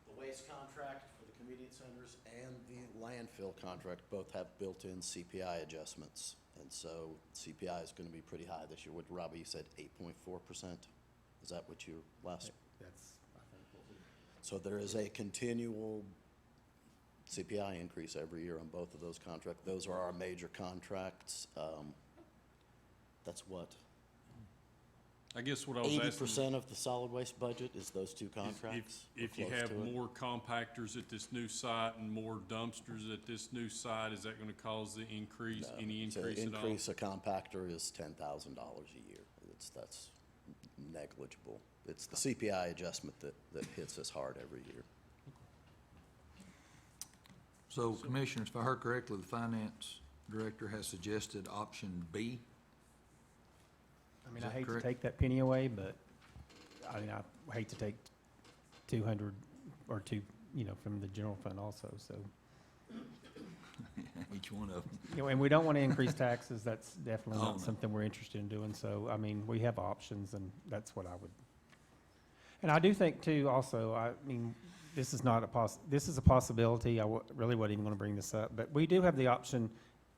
The waste contract for the convenience centers and the landfill contract both have built-in CPI adjustments. And so CPI is gonna be pretty high this year. What, Robbie, you said 8.4%? Is that what your last? That's, I think, what we. So there is a continual CPI increase every year on both of those contracts. Those are our major contracts. That's what? I guess what I was asking. 80% of the solid waste budget is those two contracts? or If you close have to it? more compactors at this new site and more dumpsters at this new site, is that gonna cause the increase, No. any So increase at all? increase a compactor is $10,000 a year. That's negligible. It's the CPI adjustment that hits us hard every year. so Commissioners, if I heard correctly, the Finance Director has suggested option B. I Is hate that to correct? take that penny away, but, I hate to take 200 or two, from the general fund also, so. Each one of them. And we don't want to increase taxes, that's definitely Oh, not no. something we're interested in doing, so, we have options, and that's what I would. And I do think too, also, this is not this is a possibility, really wasn't even gonna bring this up, but we do have the option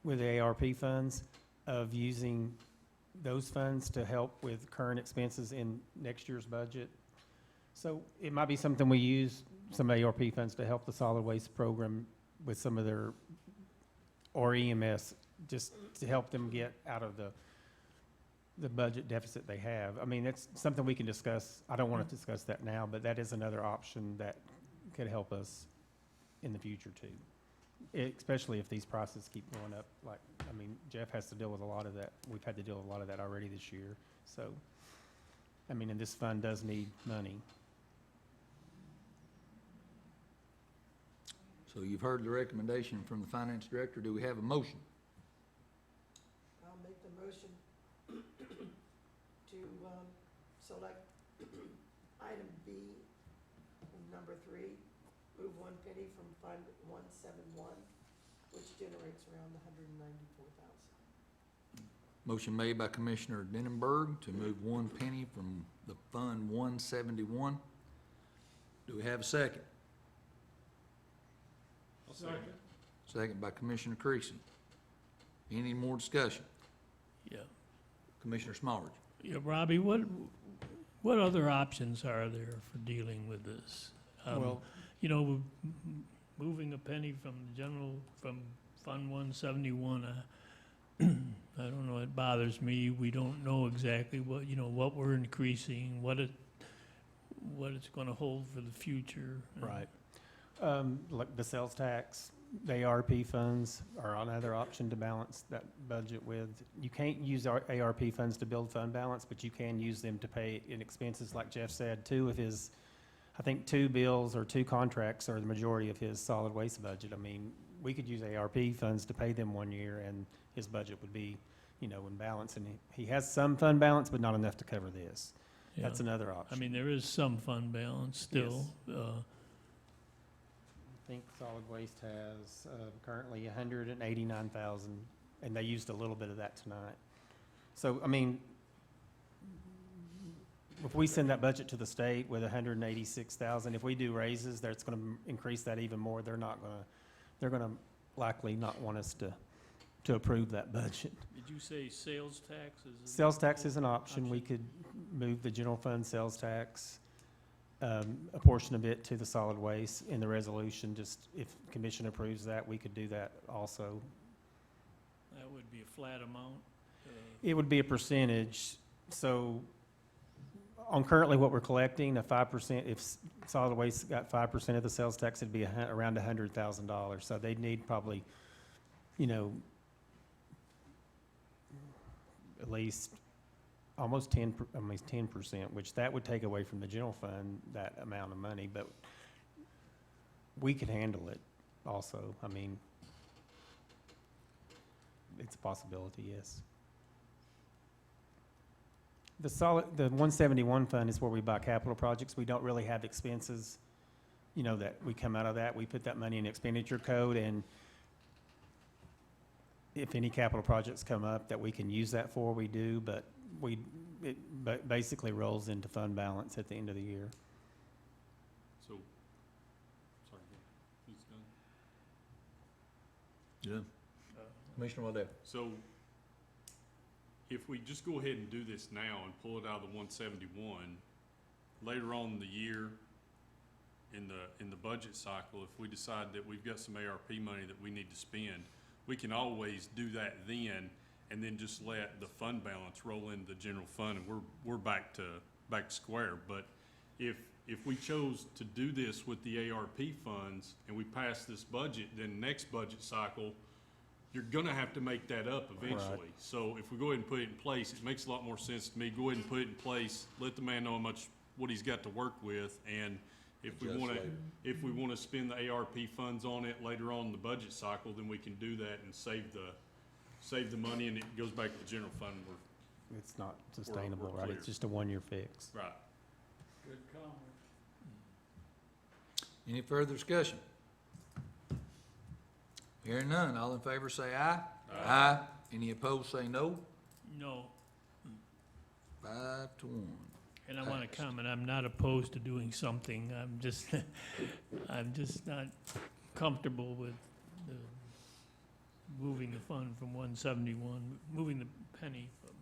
with the ARP funds of using those funds to help with current expenses in next year's budget. So it might be something we use, some ARP funds to help the solid waste program with some of their, or EMS, just to help them get out of the budget deficit they have. That's something we can discuss. I don't want to discuss that now, but that is another option that could help us in the future too. Especially if these prices keep going up, Jeff has to deal with a lot of that. We've had to deal with a lot of that already this year, so, and this fund does need money. So you've heard the recommendation from the Finance Director. Do we have a motion? I'll make the motion to select item B, number 3, move 1 penny from Fund 171, which generates around $194,000. Motion made by Commissioner Denenberg to move 1 penny from the Fund 171. Do we have a second? I'll second. Second by Commissioner Creasy. Any more discussion? Yeah. Commissioner Smallridge? Yeah, Robbie, what other options are there for dealing with this? Well- You know, moving a penny from from Fund 171, I don't know, it bothers me. We don't know exactly what we're increasing, what it's gonna hold for the future. Right. Like the sales tax, the ARP funds are another option to balance that budget with. You can't use our ARP funds to build fund balance, but you can use them to pay in expenses, like Jeff said, I think 2 bills or 2 contracts are the majority of his solid waste budget. I mean, we could use ARP funds to pay them 1 year, and his budget would be, in balance. And he has some fund balance, but not enough to cover this. Yeah. That's another I option. mean, there is some fund balance still. I think solid waste has currently 189,000, and they used a little bit of that tonight. So, I mean, if we send that budget to the state with 186,000, if we do raises, that's going to increase that even more. They're going to likely not want us to approve that budget. Did you say sales tax is? Sales tax is an option. We could move the general fund sales tax, a portion of it to the solid waste in the resolution. Just if commission approves that, we could do that also. That would be a flat amount? It would be a percentage. So on currently what we're collecting, a 5%, if solid waste got 5% of the sales tax, it'd be around $100,000. So they'd need probably, at least almost 10%, which that would take away from the general fund, that amount of money, but we could handle it also. I mean, it's a possibility, yes. The 171 fund is where we buy capital projects. We don't really have expenses, that we come out of that. We put that money in expenditure code, and if any capital projects come up that we can use that for, we do, but it basically rolls into fund balance at the end of the year. So, sorry, he's done. Yeah. Commissioner Waddell? So, if we just go ahead and do this now and pull it out of the 171, later on in the year, in the budget cycle, if we decide that we've got some ARP money that we need to spend, we can always do that then, and then just let the fund balance roll into the general fund, and we're back to square. But if we chose to do this with the ARP funds and we pass this budget, then next budget cycle, you're gonna have to make that up eventually. Right. So if we go ahead and put it in place, it makes a lot more sense to me. Go ahead and put it in place, let the man know what he's got to work with, and if we wanna spend the ARP funds on it later on in the budget cycle, then we can do that and save the money, and it goes back to the general fund. It's not sustainable, we're right? clear. It's just a 1-year fix. Right. Good comment. Any further discussion? Hearing none, all in favor say aye. Aye. Any opposed say no. No. 5-1. And I want to comment, I'm not opposed to doing something. I'm just not comfortable with moving the fund from 171, moving the penny from.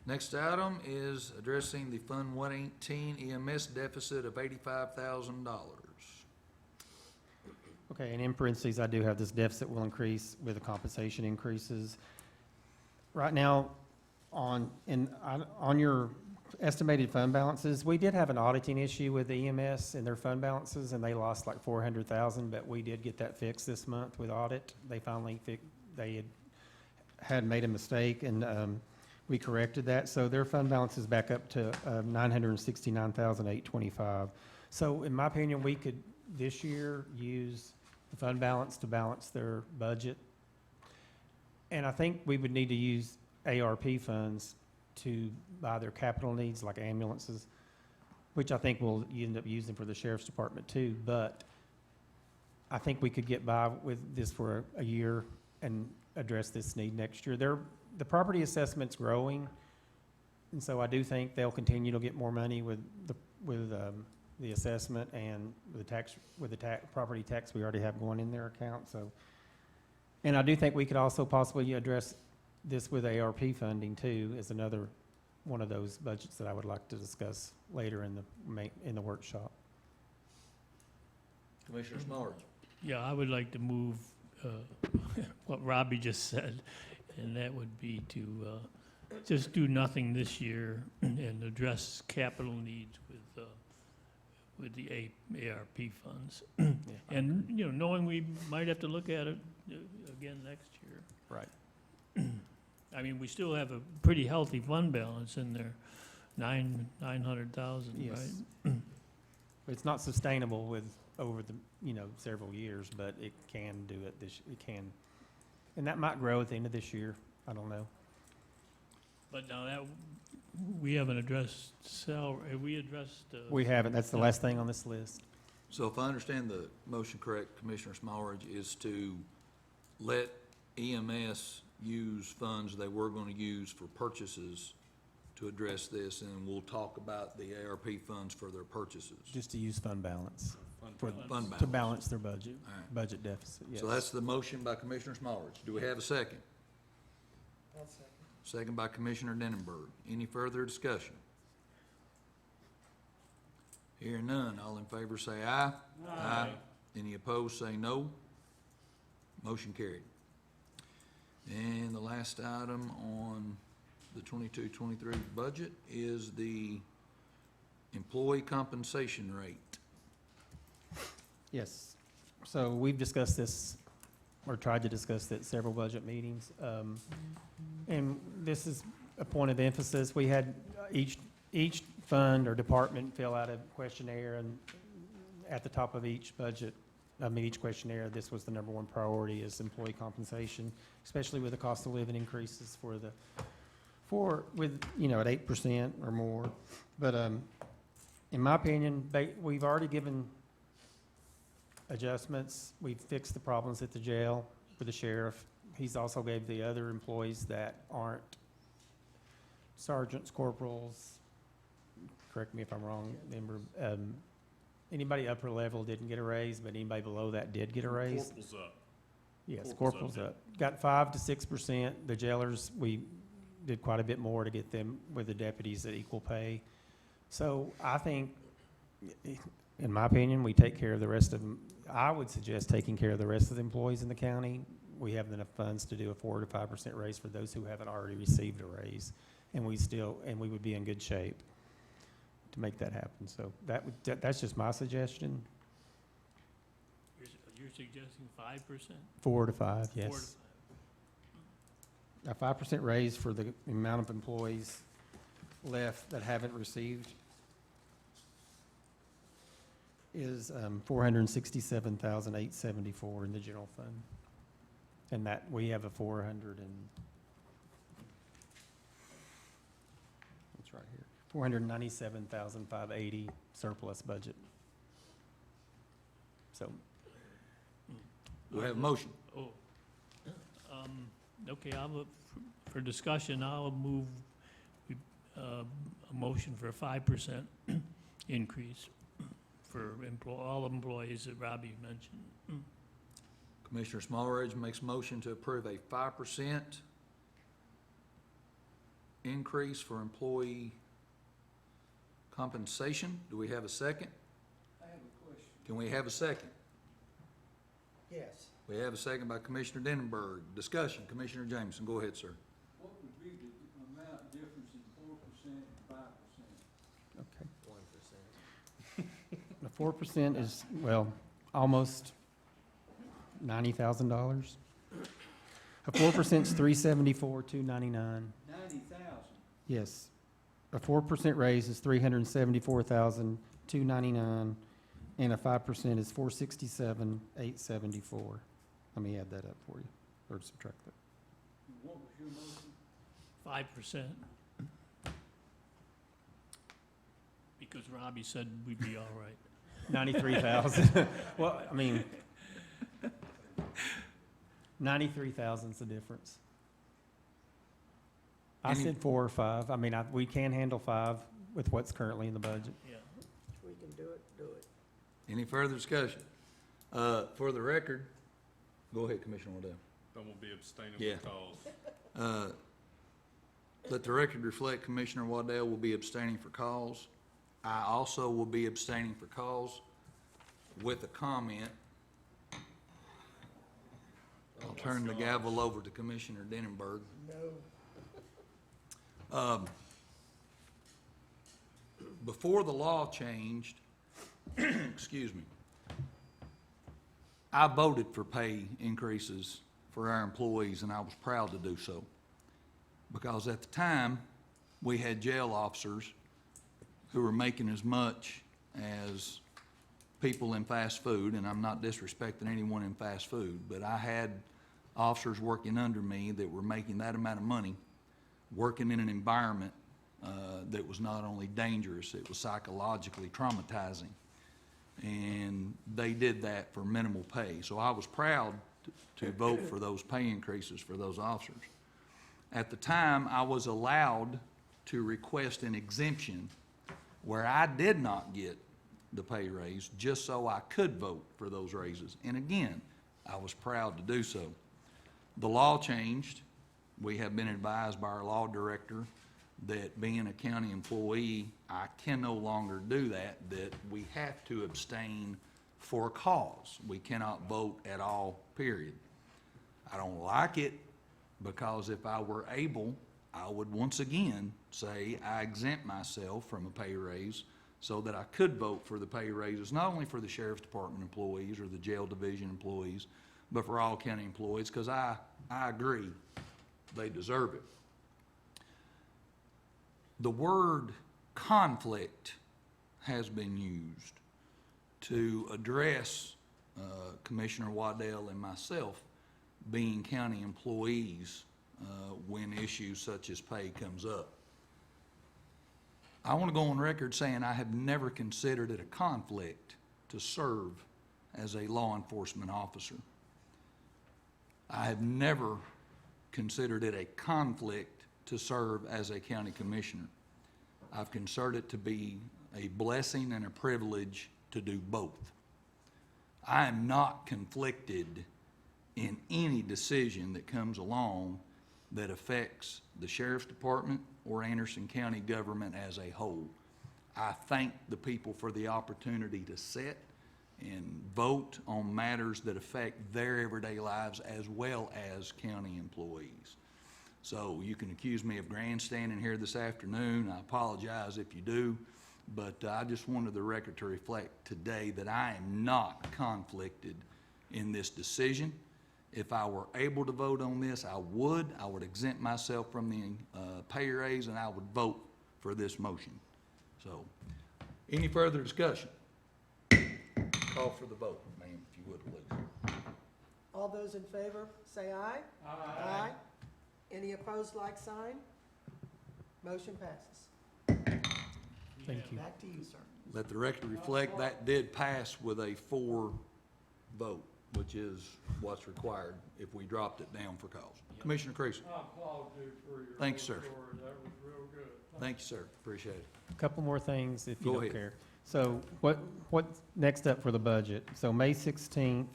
Next item is addressing the Fund 118 EMS deficit of $85,000. Okay, and in parentheses, I do have this deficit will increase with the compensation increases. Right now, on your estimated fund balances, we did have an auditing issue with the EMS and their fund balances, and they lost like $400,000, but we did get that fixed this month with audit. They finally they had made a mistake, and we corrected that. So their fund balance is back up to $969,825. So in my opinion, we could this year use the fund balance to balance their budget. And I think we would need to use ARP funds to buy their capital needs, like ambulances, which I think we'll end up using for the sheriff's department too. But I think we could get by with this for a year and address this need next year. The property assessment's growing. And so I do think they'll continue to get more money with the assessment and with the property tax we already have going in their account, so. And I do think we could also possibly address this with ARP funding too, as another one of those budgets that I would like to discuss later in the workshop. Commissioner Smallridge. Yeah, I would like to move what Robbie just said, and that would be to just do nothing this year and address capital needs with the ARP funds. And, you know, knowing we might have to look at it again next year. Right. I mean, we still have a pretty healthy fund balance in there, 900,000, Yes. right? It's not sustainable over the, several years, but it can do it it can. And that might grow at the end of this year. I don't know. But now that, we haven't addressed salary, have we addressed? We haven't. That's the last thing on this list. So if I understand the motion correct, Commissioner Smallridge, is to let EMS use funds they were going to use for purchases to address this, and we'll talk about the ARP funds for their purchases. Just to use fund balance. Fund Fund To balance. balance their budget, All right. budget deficit, yes. So that's the motion by Commissioner Smallridge. Do we have a second? Second by Commissioner Denenberg. Any further discussion? Hearing none, all in favor say aye. Aye. Any opposed, say no. Motion carried. And the last item on the 22-23 budget is the employee compensation rate. Yes. So we've discussed this, or tried to discuss it at several budget meetings. And this is a point of emphasis. We had each fund or department fill out a questionnaire, and at the top of each each questionnaire, this was the number one priority, is employee compensation, especially with the cost of living increases at 8% or more. But in my opinion, we've already given adjustments. We've fixed the problems at the jail with the sheriff. He's also gave the other employees that aren't sergeants, corporals, correct me if I'm wrong, anybody upper level didn't get a raise, but anybody below that did get a raise. Corporal's up. Yes, Corporal's corporal's up, up. Got 5 to 6%. The jailers, we did quite a bit more to get them with the deputies at equal pay. So I think, in my opinion, we take care of the rest of them. I would suggest taking care of the rest of the employees in the county. We have enough funds to do a 4 to 5% raise for those who haven't already received a raise. And we would be in good shape to make that happen. So that's just my suggestion. You're suggesting 5%? 4 to 5, 4 to yes. A 5% raise for the amount of employees left that haven't received is $467,874 in the general fund. And that, we have a it's right here, $497,580 surplus budget. So, Do we have a motion? Oh, okay, for discussion, I'll move a motion for a 5% increase for all employees that Robbie mentioned. Commissioner Smallridge makes a motion to approve a 5% increase for employee compensation. Do we have a second? I have a question. Can we have a second? Yes. We have a second by Commissioner Denenberg. Discussion, Commissioner Jameson, go ahead, sir. What would be the amount difference in 4% and 5%? okay. 1%. The 4% is, well, almost $90,000. A 4% is $374,299. 90,000. Yes. A 4% raise is $374,299, and a 5% is $467,874. Let me add that up for you, or subtract that. What was your motion? 5%. Because Robbie said we'd be all right. 93,000. Well, I mean, 93,000 is the difference. I Any- said 4 or 5. I mean, we can handle 5 with what's currently in the budget. Yeah. We can do it, do it. Any further discussion? For the record, go ahead, Commissioner Waddell. I'm gonna be abstaining Yeah. from calls. Let the record reflect Commissioner Waddell will be abstaining for cause. I also will be abstaining for cause with a comment. I'll turn the gavel over to Commissioner Denenberg. No. Before the law changed, excuse me, I voted for pay increases for our employees, and I was proud to do so. Because at the time, we had jail officers who were making as much as people in fast food, and I'm not disrespecting anyone in fast food, but I had officers working under me that were making that amount of money, working in an environment that was not only dangerous, it was psychologically traumatizing. And they did that for minimal pay. So I was proud to vote for those pay increases for those officers. At the time, I was allowed to request an exemption where I did not get the pay raise, just so I could vote for those raises. And again, I was proud to do so. The law changed. We have been advised by our law director that being a county employee, I can no longer do that, that we have to abstain for cause. We cannot vote at all, period. I don't like it, because if I were able, I would once again say I exempt myself from a pay raise so that I could vote for the pay raises, not only for the sheriff's department employees or the jail division employees, but for all county employees, because I agree they deserve it. The word conflict has been used to address Commissioner Waddell and myself being county employees when issues such as pay comes up. I want to go on record saying I have never considered it a conflict to serve as a law enforcement officer. I have never considered it a conflict to serve as a county commissioner. I've considered it to be a blessing and a privilege to do both. I am not conflicted in any decision that comes along that affects the sheriff's department or Anderson County government as a whole. I thank the people for the opportunity to sit and vote on matters that affect their everyday lives as well as county employees. So you can accuse me of grandstanding here this afternoon. I apologize if you do, but I just wanted the record to reflect today that I am not conflicted in this decision. If I were able to vote on this, I would exempt myself from the pay raise, and I would vote for this motion. So, any further discussion? Call for the vote, ma'am, if you would, please. All those in favor, say aye. Aye. Any opposed, like sign? Motion passes. Thank you. Back to you, sir. Let the record reflect that did pass with a 4 vote, which is what's required if we dropped it down for cause. Commissioner Creasy. I applaud you for your. Thank you, sir. story. That was real good. Thank you, sir. Appreciate it. A couple more things, if you Go don't ahead. care. So what's next up for the budget? So May 16th,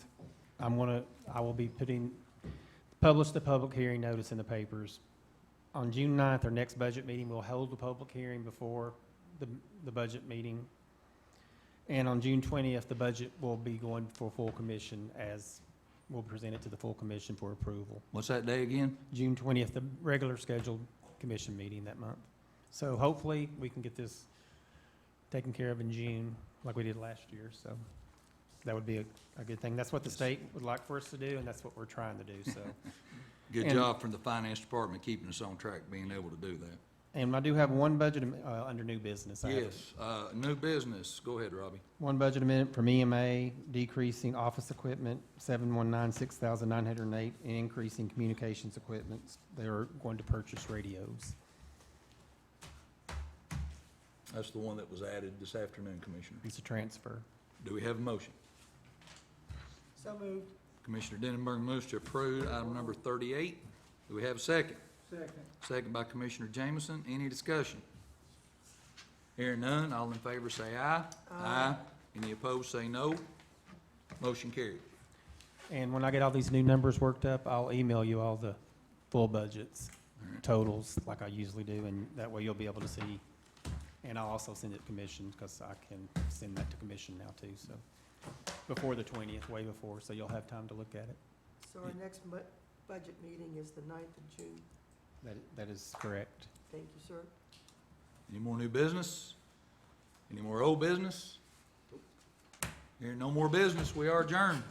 I will be publish the public hearing notice in the papers. On June 9th, our next budget meeting, we'll hold the public hearing before the budget meeting. And on June 20th, the budget will be going for full commission, as we'll present it to the full commission for approval. What's that day again? June 20th, the regular scheduled commission meeting that month. So hopefully, we can get this taken care of in June, like we did last year, so that would be a good thing. That's what the state would like for us to do, and that's what we're trying to do, so. Good And- job from the finance department keeping us on track, being able to do that. And I do have one budget under new business. I have Yes, new business. Go ahead, Robbie. one budget amendment from EMA, decreasing office equipment, 719,6,908, and increasing communications equipment. They're going to purchase radios. That's the one that was added this afternoon, Commissioner. It's a transfer. Do we have a motion? So moved. Commissioner Denenberg moves to approve item number 38. Do we have a second? Second. Second by Commissioner Jameson. Any discussion? Hearing none, all in favor say aye. Aye. Any opposed, say no. Motion carried. And when I get all these new numbers worked up, I'll email you all the full budgets, totals, like I usually do, and that way you'll be able to see. And I'll also send it to commission, because I can send that to commission now too, so, before the 20th, way before, so you'll have time to look at it. So our next budget meeting is the 9th of June. That is correct. Thank you, sir. Any more new business? Any more old business? Hearing no more business, we are adjourned.